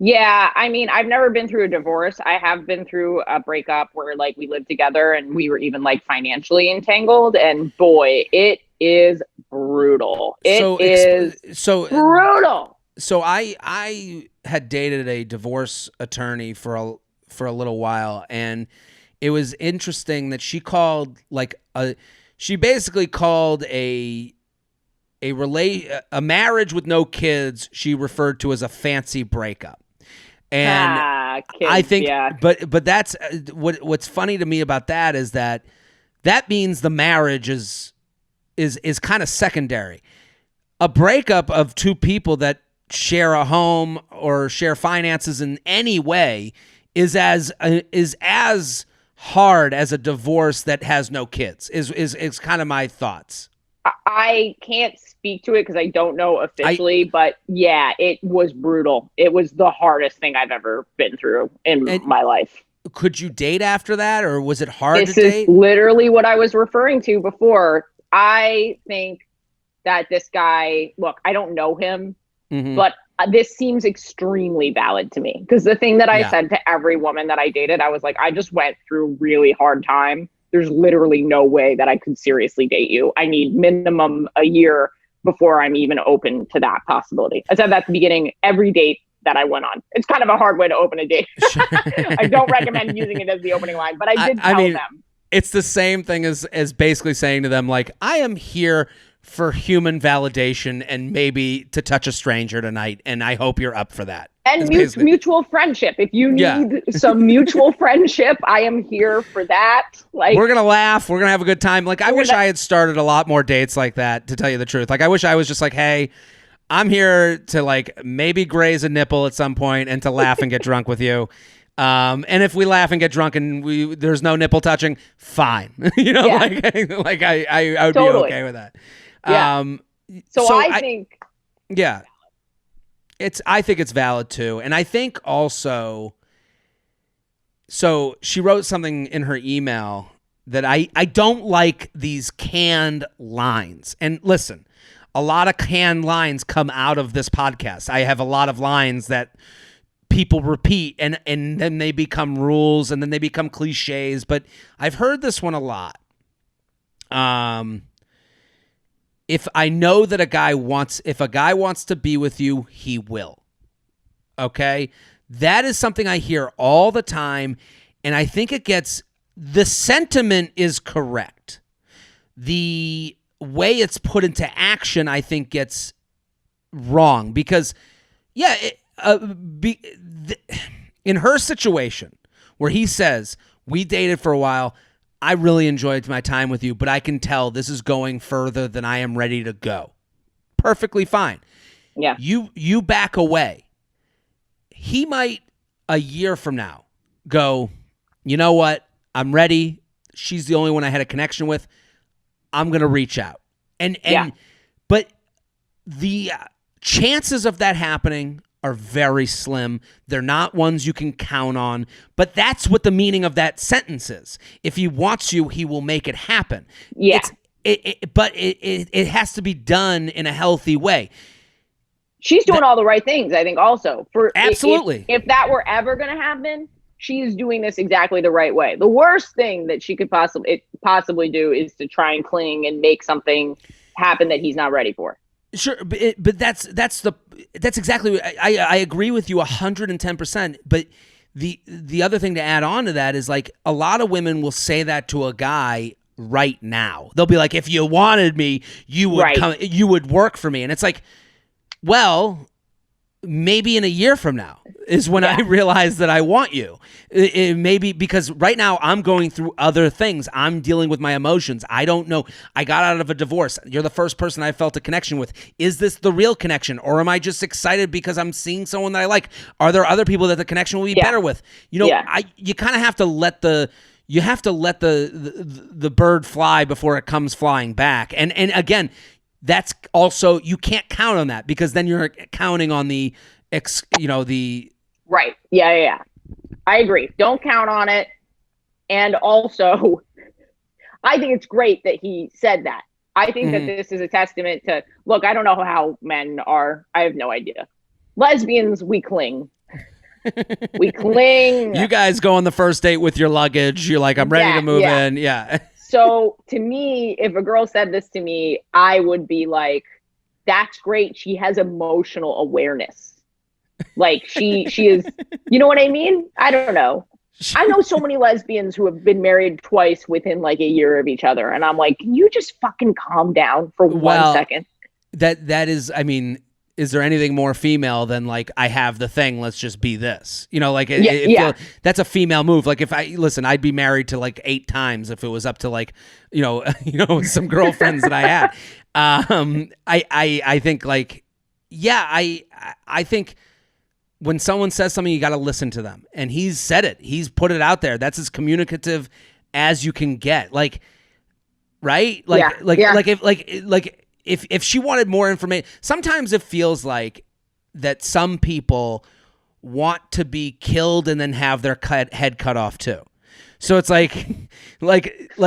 Yeah, I mean, I've never been through a divorce. I have been through a breakup where like we lived together and we were even like financially entangled. And boy, it is brutal. Brutal. So I had dated a divorce attorney for a little while, and it was interesting that she called she basically called a marriage with no kids, she referred to as a fancy breakup. And kids, I think, but that's what's funny to me about that is that means the marriage is kind of secondary. A breakup of two people that share a home or share finances in any way is as hard as a divorce that has no kids. Is kind of my thoughts. I can't speak to it because I don't know officially, but yeah, it was brutal. It was the hardest thing I've ever been through in my life. Could you date after that, or was it hard to date? This is literally what I was referring to before. I think that this guy, look, I don't know him, but this seems extremely valid to me. Because the thing that I said to every woman that I dated, I was like, I just went through a really hard time. There's literally no way that I could seriously date you. I need minimum a year before I'm even open to that possibility. I said that at the beginning, every date that I went on. It's kind of a hard way to open a date. I don't recommend using it as the opening line, but I did tell them. It's the same thing as basically saying to them, like, I am here for human validation and maybe to touch a stranger tonight, and I hope you're up for that. And mutual friendship. If you need some mutual friendship, I am here for that. Like, we're gonna laugh, we're gonna have a good time. Like, I wish I had started a lot more dates like that, to tell you the truth. Like, I wish I was just like, hey, I'm here to like maybe graze a nipple at some point and to laugh and get drunk with you. And if we laugh and get drunk and there's no nipple touching, fine. You know, like I would totally be okay with that. Yeah. So I think. Yeah. I think it's valid too. And I think also, so she wrote something in her email that I don't like, these canned lines. And listen, a lot of canned lines come out of this podcast. I have a lot of lines that people repeat and then they become rules and then they become cliches, but I've heard this one a lot. If I know that if a guy wants to be with you, he will. Okay? That is something I hear all the time, and I think the sentiment is correct. The way it's put into action, I think, gets wrong because, in her situation where he says, we dated for a while, I really enjoyed my time with you, but I can tell this is going further than I am ready to go. Perfectly fine. Yeah. You back away. He might, a year from now, go, you know what? I'm ready. She's the only one I had a connection with. I'm going to reach out. But the chances of that happening are very slim. They're not ones you can count on, but that's what the meaning of that sentence is. If he wants you, he will make it happen. Yeah. But it has to be done in a healthy way. She's doing all the right things, I think, also. Absolutely. If that were ever going to happen, she's doing this exactly the right way. The worst thing that she could possibly do is to try and cling and make something happen that he's not ready for. Sure, but that's exactly. I agree with you 110%. But the other thing to add on to that is, like, a lot of women will say that to a guy right now. They'll be like, "If you wanted me, you would come. You would work for me." And it's like, well, maybe in a year from now is when I realize that I want you. It maybe because right now I'm going through other things. I'm dealing with my emotions. I don't know. I got out of a divorce. You're the first person I felt a connection with. Is this the real connection, or am I just excited because I'm seeing someone that I like? Are there other people that the connection will be better with? You know, you kind of have to let the bird fly before it comes flying back. And again, that's also, you can't count on that because then you're counting on the right. Yeah. I agree. Don't count on it. And also, I think it's great that he said that. I think that this is a testament to, look, I don't know how men are. I have no idea. Lesbians, we cling. We cling. You guys go on the first date with your luggage. You're like, I'm ready to move in. Yeah. So to me, if a girl said this to me, I would be like, that's great. She has emotional awareness. Like she is, you know what I mean? I don't know. I know so many lesbians who have been married twice within like a year of each other. And I'm like, can you just fucking calm down for 1 second? That is, I mean, is there anything more female than like, I have the thing, let's just be this, you know, like, that's a female move. Like if I'd be married to like 8 times if it was up to like, some girlfriends that I had. I think like, I think when someone says something, you got to listen to them. And he's said it, he's put it out there. That's as communicative as you can get. Like, right. If she wanted more information, sometimes it feels like that some people want to be killed and then have their head cut off too. So it's like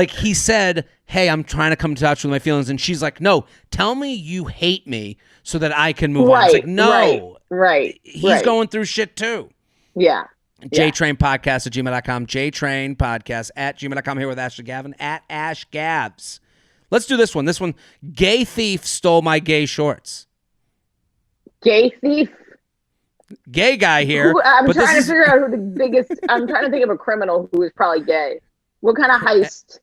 he said, hey, I'm trying to come to touch with my feelings. And she's like, no, tell me you hate me so that I can move on. It's like, no, right. He's going through shit too. Yeah. JTrainPodcast at gmail.com, JTrainPodcast at gmail.com, here with Ashley Gavin at Ash Gabs. Let's do this one. This one, gay thief stole my gay shorts. Gay thief? Gay guy here. I'm trying to figure out who the biggest, I'm trying to think of a criminal who is probably gay. What kind of heist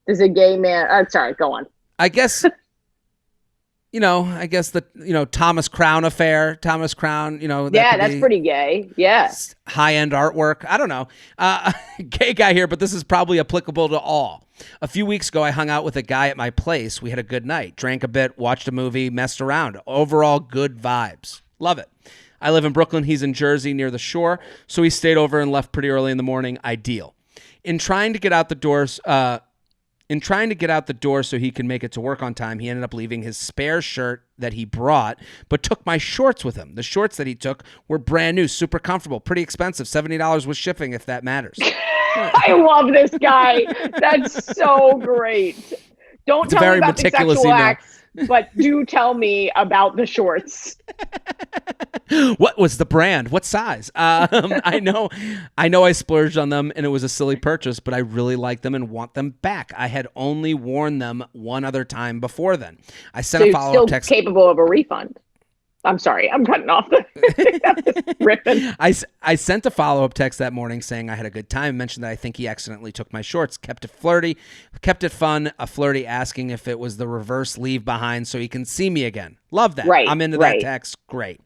does a gay man, sorry, go on. I guess, the Thomas Crown affair. Thomas Crown, that's pretty gay. Yeah. High-end artwork. I don't know. Gay guy here, but this is probably applicable to all. A few weeks ago, I hung out with a guy at my place. We had a good night, drank a bit, watched a movie, messed around. Overall, good vibes. Love it. I live in Brooklyn. He's in Jersey near the shore. So he stayed over and left pretty early in the morning. Ideal. In trying to get out the doors so he can make it to work on time, he ended up leaving his spare shirt that he brought, but took my shorts with him. The shorts that he took were brand new, super comfortable, pretty expensive, $70 with shipping if that matters. I love this guy. That's so great. Don't tell me about the sexual acts, but do tell me about the shorts. What was the brand? What size? I know I splurged on them and it was a silly purchase, but I really like them and want them back. I had only worn them one other time before then. I sent a follow-up text. Still capable of a refund. I'm sorry, I'm cutting off the ripping. I sent a follow-up text that morning saying I had a good time, mentioned that I think he accidentally took my shorts, kept it flirty, kept it fun, a flirty asking if it was the reverse leave behind so he can see me again. Love that. Right, I'm into that text. Great.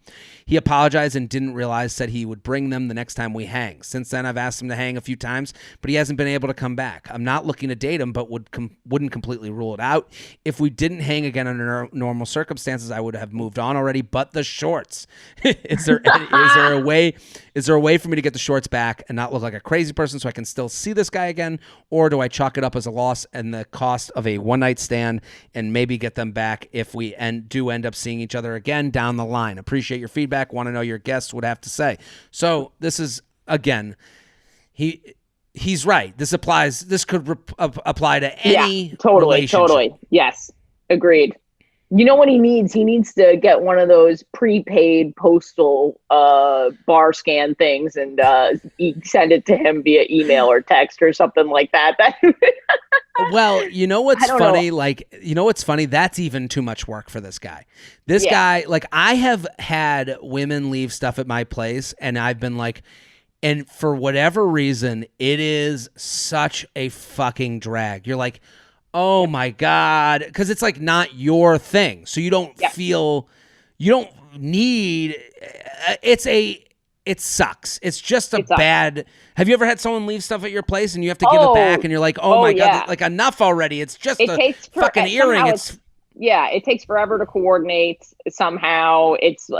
He apologized and didn't realize, said he would bring them the next time we hang. Since then, I've asked him to hang a few times, but he hasn't been able to come back. I'm not looking to date him, but wouldn't completely rule it out. If we didn't hang again under normal circumstances, I would have moved on already, but the shorts. Is there a way for me to get the shorts back and not look like a crazy person so I can still see this guy again? Or do I chalk it up as a loss and the cost of a one-night stand and maybe get them back if we do end up seeing each other again down the line? Appreciate your feedback. Want to know your guests would have to say. So this is, again, he's right. This could apply to any relationship. Totally. Yes. Agreed. You know what he needs? He needs to get one of those prepaid postal bar scan things and send it to him via email or text or something like that. Well, you know what's funny? What's funny? That's even too much work for this guy. This guy, I have had women leave stuff at my place and I've been like, and for whatever reason, it is such a fucking drag. You're like, oh my God. Because it's like not your thing. So you don't feel, you don't need, it sucks. It's just bad. Have you ever had someone leave stuff at your place and you have to give it back and you're like, oh my God, like enough already. It's just a fucking earring. It takes forever to coordinate somehow. It's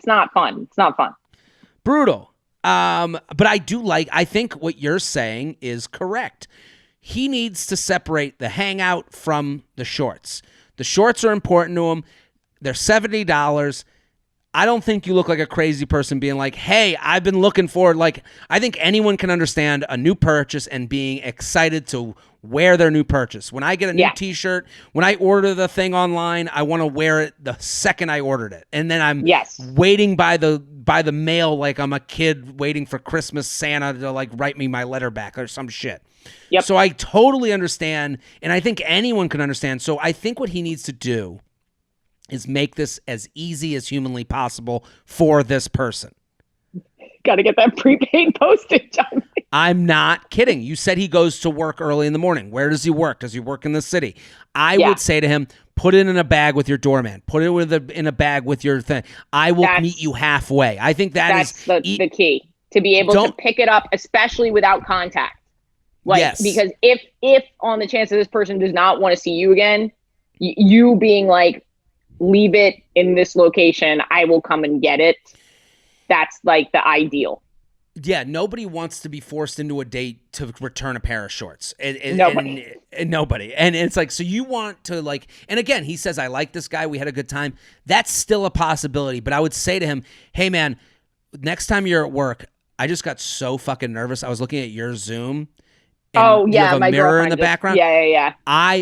not fun. It's not fun. Brutal. But I think what you're saying is correct. He needs to separate the hangout from the shorts. The shorts are important to him. They're $70. I don't think you look like a crazy person being like, hey, I've been looking forward. Like, I think anyone can understand a new purchase and being excited to wear their new purchase. When I get a new t-shirt, when I order the thing online, I want to wear it the second I ordered it. And then I'm waiting by the mail like I'm a kid waiting for Christmas Santa to like write me my letter back or some shit. Yep. So I totally understand, and I think anyone can understand. So I think what he needs to do is make this as easy as humanly possible for this person. Got to get that prepaid postage on me. I'm not kidding. You said he goes to work early in the morning. Where does he work? Does he work in the city? I would say to him, put it in a bag with your doorman. Put it in a bag with your thing. I will meet you halfway. I think that's the key, to be able to pick it up, especially without contact. Like, because if on the chance that this person does not want to see you again, you being like, leave it in this location, I will come and get it. That's like the ideal. Yeah, nobody wants to be forced into a date to return a pair of shorts. Nobody. And nobody. And it's like, so you want to like, and again, he says, I like this guy. We had a good time. That's still a possibility. But I would say to him, hey man, next time you're at work, I just got so fucking nervous. I was looking at your Zoom. And you have a mirror in the background. Yeah.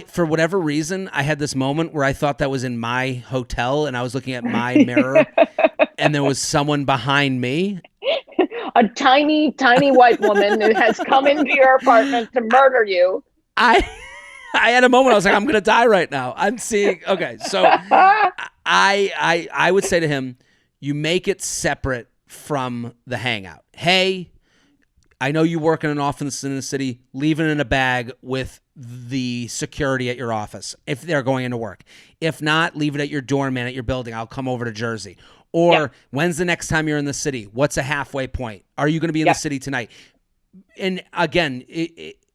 For whatever reason, I had this moment where I thought that was in my hotel, and I was looking at my mirror, and there was someone behind me. A tiny, tiny white woman who has come into your apartment to murder you. I had a moment. I was like, I'm going to die right now. I'm seeing. Okay, so I would say to him, you make it separate from the hangout. Hey, I know you work in an office in the city. Leave it in a bag with the security at your office if they're going into work. If not, leave it at your doorman at your building. I'll come over to Jersey. Or when's the next time you're in the city? What's a halfway point? Are you going to be in the city tonight? And again,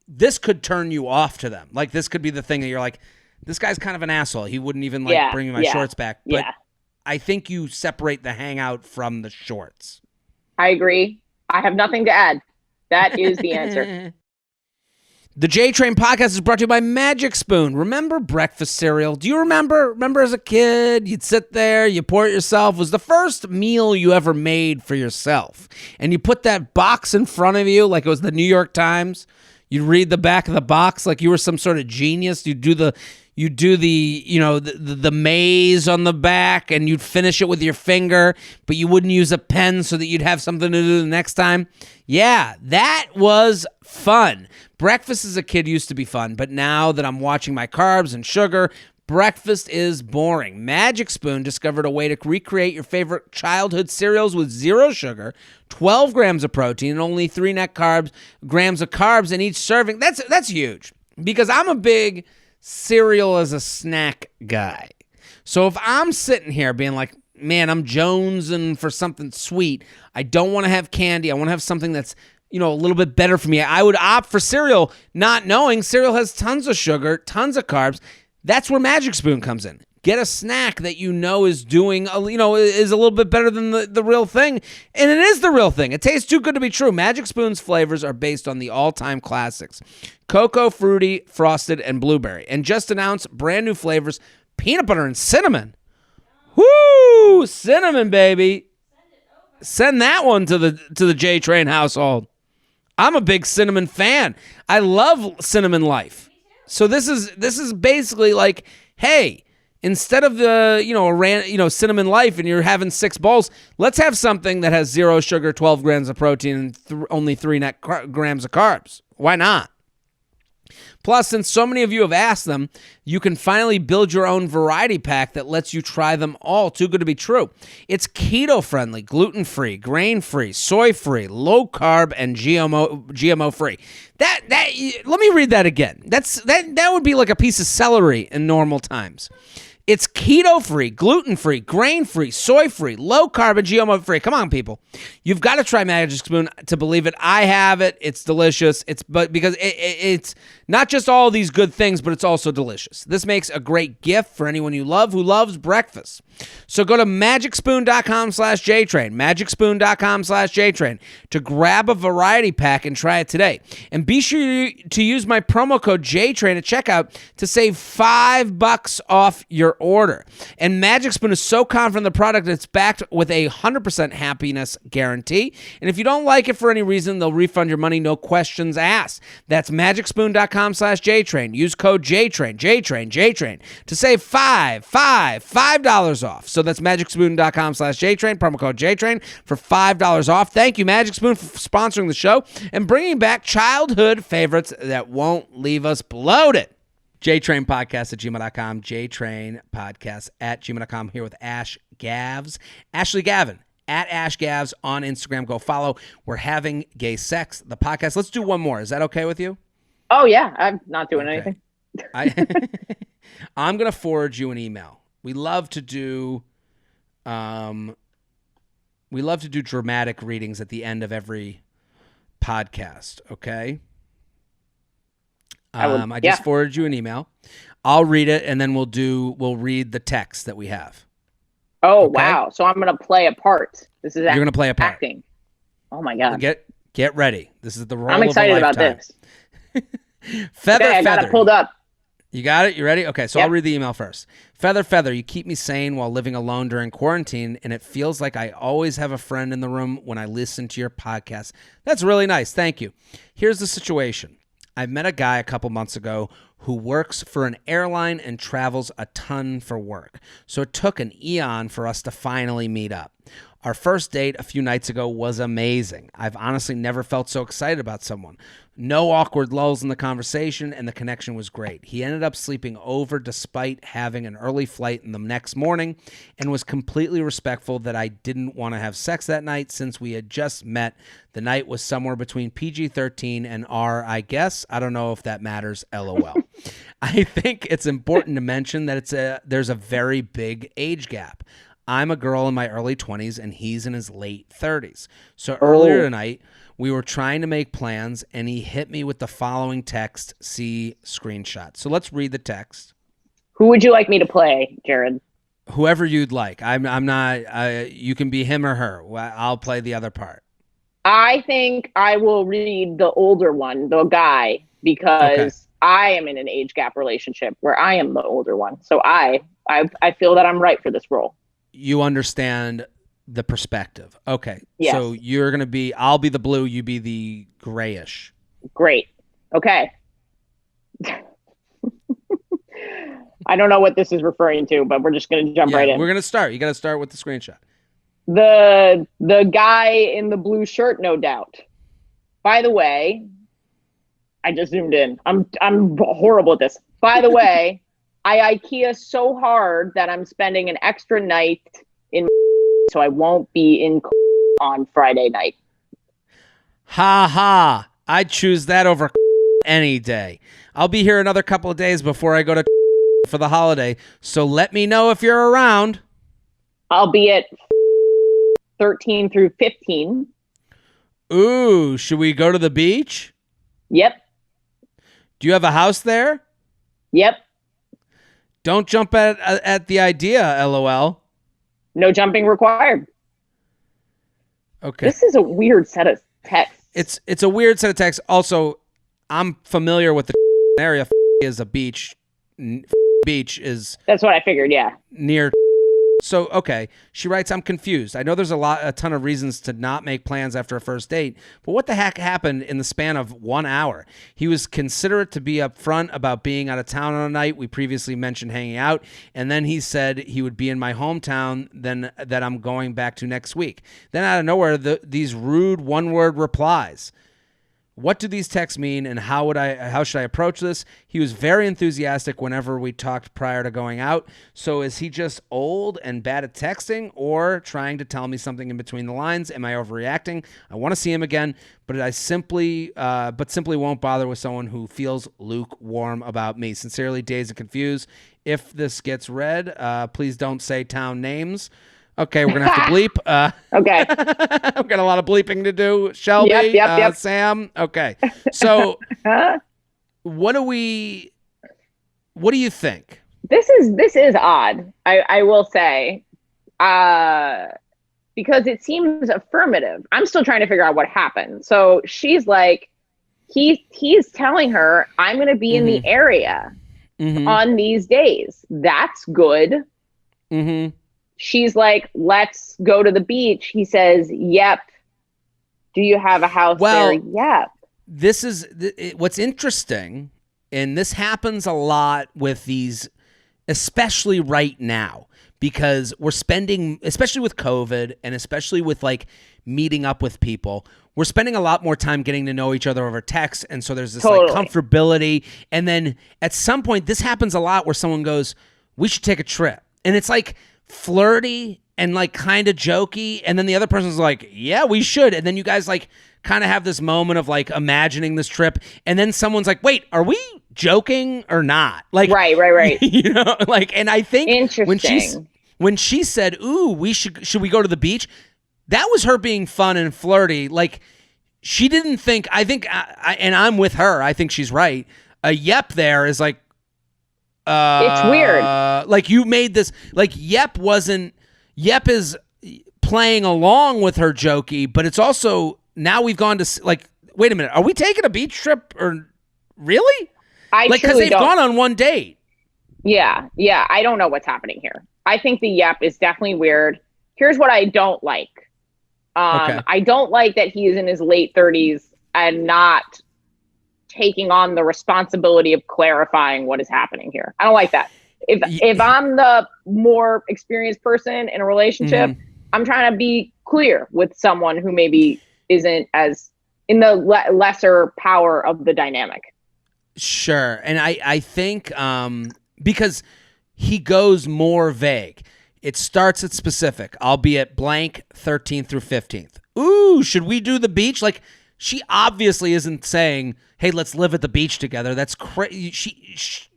this could turn you off to them. Like, this could be the thing that you're like, this guy's kind of an asshole. He wouldn't even like bring me my shorts back. But I think you separate the hangout from the shorts. I agree. I have nothing to add. That is the answer. The J-Train podcast is brought to you by Magic Spoon. Remember breakfast cereal? Do you remember? Remember as a kid, you'd sit there, you pour it yourself. It was the first meal you ever made for yourself. And you put that box in front of you like it was the New York Times. You'd read the back of the box like you were some sort of genius. You'd do the maze on the back, and you'd finish it with your finger, but you wouldn't use a pen so that you'd have something to do the next time. Yeah, that was fun. Breakfast as a kid used to be fun, but now that I'm watching my carbs and sugar, breakfast is boring. Magic Spoon discovered a way to recreate your favorite childhood cereals with 0 sugar, 12 grams of protein, and only 3 net grams of carbs in each serving. That's huge, because I'm a big cereal as a snack guy. So if I'm sitting here being like, man, I'm jonesing for something sweet, I don't want to have candy, I want to have something that's, a little bit better for me, I would opt for cereal, not knowing cereal has tons of sugar, tons of carbs. That's where Magic Spoon comes in. Get a snack that is doing, is a little bit better than the real thing. And it is the real thing. It tastes too good to be true. Magic Spoon's flavors are based on the all-time classics: cocoa, fruity, frosted, and blueberry. And just announced brand new flavors: peanut butter and cinnamon. Woo! Cinnamon, baby. Send that one to the J-Train household. I'm a big cinnamon fan. I love Cinnamon Life. So this is basically like, hey, instead of the Cinnamon Life and you're having 6 bowls, let's have something that has 0 sugar, 12 grams of protein, and only 3 net grams of carbs. Why not? Plus, since so many of you have asked them, you can finally build your own variety pack that lets you try them all. Too good to be true. It's keto-friendly, gluten-free, grain-free, soy-free, low-carb, and GMO-free. Let me read that again. That would be like a piece of celery in normal times. It's keto-free, gluten-free, grain-free, soy-free, low-carb, and GMO-free. Come on, people. You've got to try Magic Spoon to believe it. I have it. It's delicious. Because it's not just all these good things, but it's also delicious. This makes a great gift for anyone you love who loves breakfast. So go to magicspoon.com/JTrain, magicspoon.com/JTrain to grab a variety pack and try it today. And be sure to use my promo code JTrain at checkout to save $5 off your your order. And Magic Spoon is so confident in the product, it's backed with a 100% happiness guarantee. And if you don't like it for any reason, they'll refund your money, no questions asked. That's magicspoon.com/JTrain. Use code JTrain, JTrain, to save $5 off. So that's magicspoon.com/JTrain, promo code JTrain for $5 off. Thank you, Magic Spoon, for sponsoring the show and bringing back childhood favorites that won't leave us bloated. JTrainPodcast@gmail.com, JTrainPodcast@gmail.com, here with Ashley Gavin, at Ash Gavs on Instagram. Go follow. We're having Gay Sex, the podcast. Let's do one more. Is that okay with you? Oh, yeah. I'm not doing anything. I'm going to forward you an email. We love to do dramatic readings at the end of every podcast, okay? I just forwarded you an email. I'll read it, and then we'll read the text that we have. Oh, okay? Wow. So I'm going to play a part. You're going to play a part. Acting. Oh, my God. Get ready. This is the role I'm excited of a about this. Feather. I got it pulled up. You got it? You ready? Okay, so I'll read the email first. Feather, you keep me sane while living alone during quarantine, and it feels like I always have a friend in the room when I listen to your podcast. That's really nice. Thank you. Here's the situation. I met a guy a couple months ago who works for an airline and travels a ton for work. So it took an eon for us to finally meet up. Our first date a few nights ago was amazing. I've honestly never felt so excited about someone. No awkward lulls in the conversation, and the connection was great. He ended up sleeping over despite having an early flight in the next morning and was completely respectful that I didn't want to have sex that night since we had just met. The night was somewhere between PG-13 and R, I guess. I don't know if that matters, LOL. I think it's important to mention that there's a very big age gap. I'm a girl in my early 20s and he's in his late 30s. So earlier tonight, we were trying to make plans and he hit me with the following text, see screenshot. So let's read the text. Who would you like me to play, Jared? Whoever you'd like. I'm not, you can be him or her. I'll play the other part. I think I will read the older one, the guy, because I am in an age gap relationship where I am the older one. So I feel that I'm right for this role. You understand the perspective. Okay. Yes. So you're going to be, I'll be the blue, you be the grayish. Great. Okay. I don't know what this is referring to, but we're just going to jump right in. We're going to start. You got to start with the screenshot. The guy in the blue shirt, no doubt. By the way, I just zoomed in. I'm horrible at this. By the way, I IKEA so hard that I'm spending an extra night in so I won't be in on Friday night. Ha ha. I'd choose that over any day. I'll be here another couple of days before I go to for the holiday, so let me know if you're around. I'll be at 13 through 15. Ooh, should we go to the beach? Yep. Do you have a house there? Yep. Don't jump at the idea, LOL. No jumping required. Okay. This is a weird set of texts. It's a weird set of texts. Also, I'm familiar with the area. Is a beach. Beach is. That's what I figured. Yeah. Near. So, okay. She writes, I'm confused. I know there's a ton of reasons to not make plans after a first date, but what the heck happened in the span of 1 hour? He was considerate to be upfront about being out of town on a night. We previously mentioned hanging out, and then he said he would be in my hometown then that I'm going back to next week. Then out of nowhere, these rude one-word replies. What do these texts mean, and how should I approach this? He was very enthusiastic whenever we talked prior to going out. So is he just old and bad at texting, or trying to tell me something in between the lines? Am I overreacting? I want to see him again, but simply won't bother with someone who feels lukewarm about me. Sincerely, dazed and confused. If this gets read, please don't say town names. Okay, we're going to have to bleep. Okay. I've got a lot of bleeping to do. Shelby, yep. Sam. Okay. So what do you think? This is odd. I will say, because it seems affirmative. I'm still trying to figure out what happened. So she's like, he's telling her, I'm going to be in the area. on these days. That's good. Mm-hmm. She's like, let's go to the beach. He says, yep. Do you have a house there? Yep. This is what's interesting, and this happens a lot with these, especially right now, because we're spending, especially with COVID and especially with like meeting up with people, we're spending a lot more time getting to know each other over text. And so there's this like comfortability. And then at some point, this happens a lot where someone goes, we should take a trip. And it's like flirty and like kind of jokey. And then the other person's like, yeah, we should. And then you guys like kind of have this moment of like imagining this trip. And then someone's like, wait, are we joking or not? Like, right. You know, like, and I think when she said, ooh, should we go to the beach? That was her being fun and flirty. Like, she didn't think, I think, and I'm with her, I think she's right. A yep there is like, it's weird. Like, you made this, like, yep is playing along with her jokey, but it's also, now we've gone to, like, wait a minute, are we taking a beach trip or really? Because they've gone on one date. Yeah, I don't know what's happening here. I think the yep is definitely weird. Here's what I don't like. I don't like that he is in his late 30s and not taking on the responsibility of clarifying what is happening here. I don't like that. If I'm the more experienced person in a relationship, I'm trying to be clear with someone who maybe isn't as in the lesser power of the dynamic. Sure. And I think because he goes more vague. It starts at specific. I'll be at blank 13th through 15th. Ooh, should we do the beach? Like, she obviously isn't saying, hey, let's live at the beach together. That's crazy.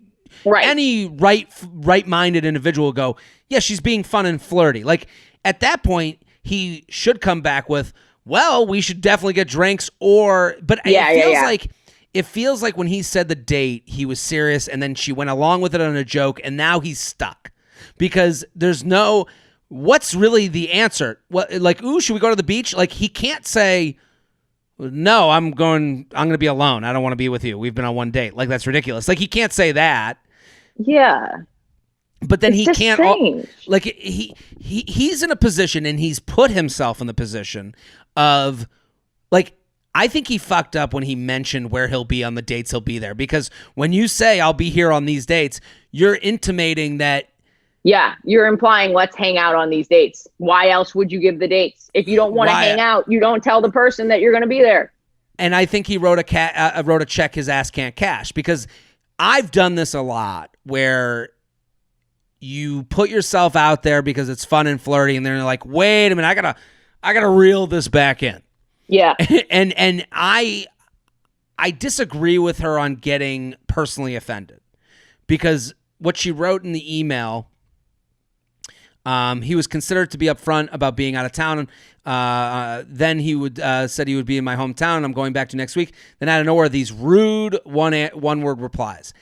Right. Any right-minded individual will go, yeah, she's being fun and flirty. Like, at that point, he should come back with, well, we should definitely get drinks but it feels like when he said the date, he was serious, and then she went along with it on a joke, and now he's stuck. Because there's what's really the answer? What, like, ooh, should we go to the beach? Like, he can't say, no, I'm going to be alone. I don't want to be with you. We've been on one date. Like, that's ridiculous. Like, he can't say that. Yeah. But then he can't, like, he's in a position, and he's put himself in the position of, like, I think he fucked up when he mentioned where he'll be on the dates he'll be there. Because when you say, I'll be here on these dates, you're intimating that. Yeah, you're implying let's hang out on these dates. Why else would you give the dates? If you don't want to hang out, you don't tell the person that you're going to be there. And I think he wrote a check his ass can't cash, because I've done this a lot where you put yourself out there because it's fun and flirty, and then you're like, wait a minute, I gotta reel this back in. Yeah. and I disagree with her on getting personally offended, because what she wrote in the email, he was considered to be upfront about being out of town. Then he said he would be in my hometown. I'm going back to next week. Then out of nowhere, these rude one-word replies.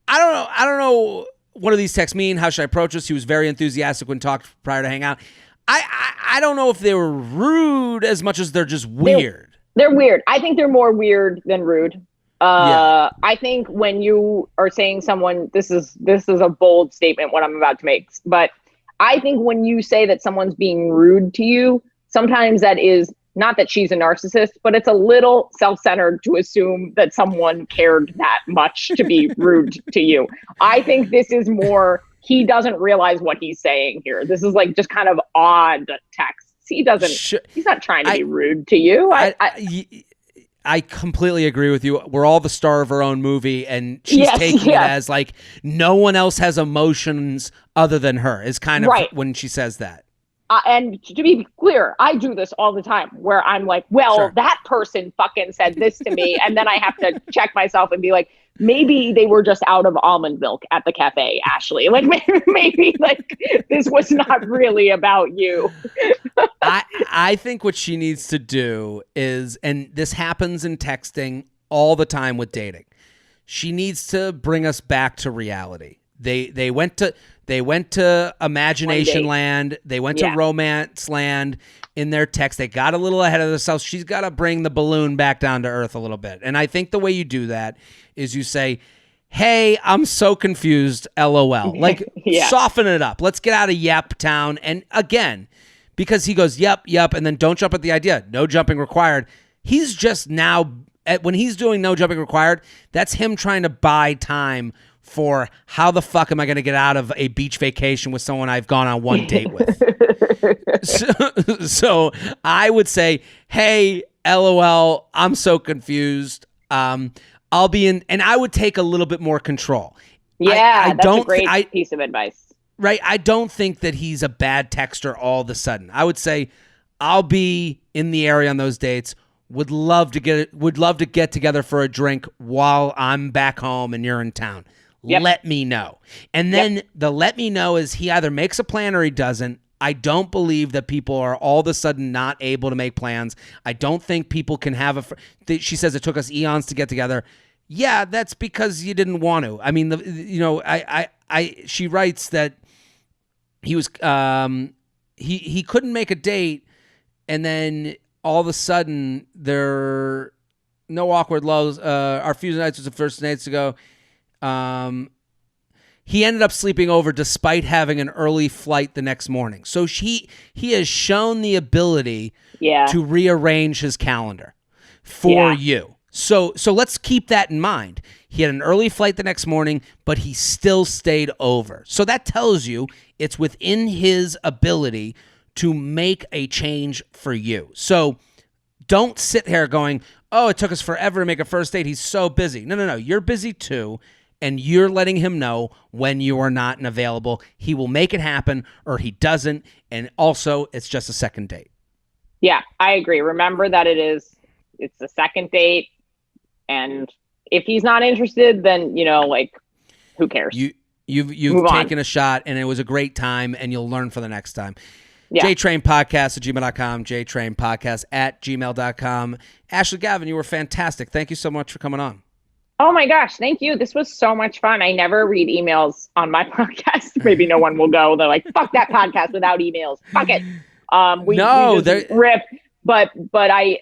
I don't know what do these texts mean. How should I approach this? He was very enthusiastic when talked prior to hang out. I don't know if they were rude as much as they're just weird. They're weird. I think they're more weird than rude. I think when you are saying someone, this is a bold statement, what I'm about to make, but I think when you say that someone's being rude to you, sometimes that is not that she's a narcissist, but it's a little self-centered to assume that someone cared that much to be rude to you. I think this is more, he doesn't realize what he's saying here. This is like just kind of odd texts. He's not trying to be rude to you. I completely agree with you. We're all the star of our own movie, and she's taking it as like no one else has emotions other than her, is kind of when she says that. And to be clear, I do this all the time where I'm like, well, that person fucking said this to me. And then I have to check myself and be like, maybe they were just out of almond milk at the cafe, Ashley. Like maybe like this was not really about you. I think what she needs to do is, and this happens in texting all the time with dating, she needs to bring us back to reality. They went to imagination land. They went to romance land in their text. They got a little ahead of themselves. She's got to bring the balloon back down to earth a little bit. And I think the way you do that is you say, hey, I'm so confused, LOL. Like, soften it up. Let's get out of Yep Town. And again, because he goes, yep, and then don't jump at the idea. No jumping required. He's just now, when he's doing no jumping required, that's him trying to buy time for how the fuck am I going to get out of a beach vacation with someone I've gone on one date with. So I would say, hey, LOL, I'm so confused. I'll be in, and I would take a little bit more control. Yeah, that's a great piece of advice. Right. I don't think that he's a bad texter all of a sudden. I would say I'll be in the area on those dates. Would love to get together for a drink while I'm back home and you're in town. Yep. Let me know. And then the let me know is he either makes a plan or he doesn't. I don't believe that people are all of a sudden not able to make plans. I don't think people can have she says it took us eons to get together. Yeah, that's because you didn't want to. I mean, she writes that he was he couldn't make a date, and then all of a sudden there no awkward lows. Our few nights was the first nights ago. He ended up sleeping over despite having an early flight the next morning. So he has shown the ability to rearrange his calendar for you. So let's keep that in mind. He had an early flight the next morning, but he still stayed over. So that tells you it's within his ability to make a change for you. So don't sit here going, oh, it took us forever to make a first date. He's so busy. No. You're busy too. And you're letting him know when you are not available. He will make it happen or he doesn't. And also, it's just a second date. Yeah, I agree. Remember that it's the second date. And if he's not interested, then, who cares? You've taken a shot and it was a great time and you'll learn for the next time. Yeah. JTrainPodcast@gmail.com, JTrainPodcast@gmail.com. Ashley Gavin, you were fantastic. Thank you so much for coming on. Oh my gosh, thank you. This was so much fun. I never read emails on my podcast. Maybe no one will go. They're like, fuck that podcast without emails. Fuck it. We just rip. But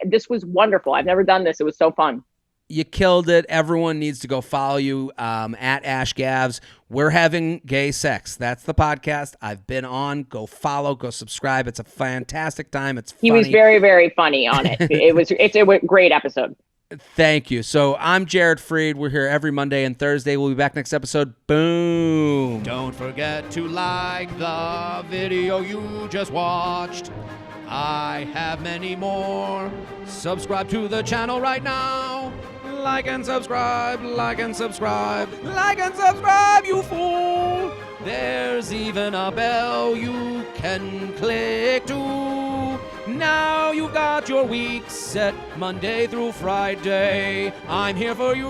this was wonderful. I've never done this. It was so fun. You killed it. Everyone needs to go follow you at Ash Gavs. We're having gay sex. That's the podcast I've been on. Go follow, go subscribe. It's a fantastic time. It's funny. He was very, very funny on it. It's a great episode. Thank you. So I'm Jared Freed. We're here every Monday and Thursday. We'll be back next episode. Boom. Don't forget to like the video you just watched. I have many more. Subscribe to the channel right now. Like and subscribe, like and subscribe, like and subscribe, you fool. There's even a bell you can click to. Now you've got your week set Monday through Friday. I'm here for you.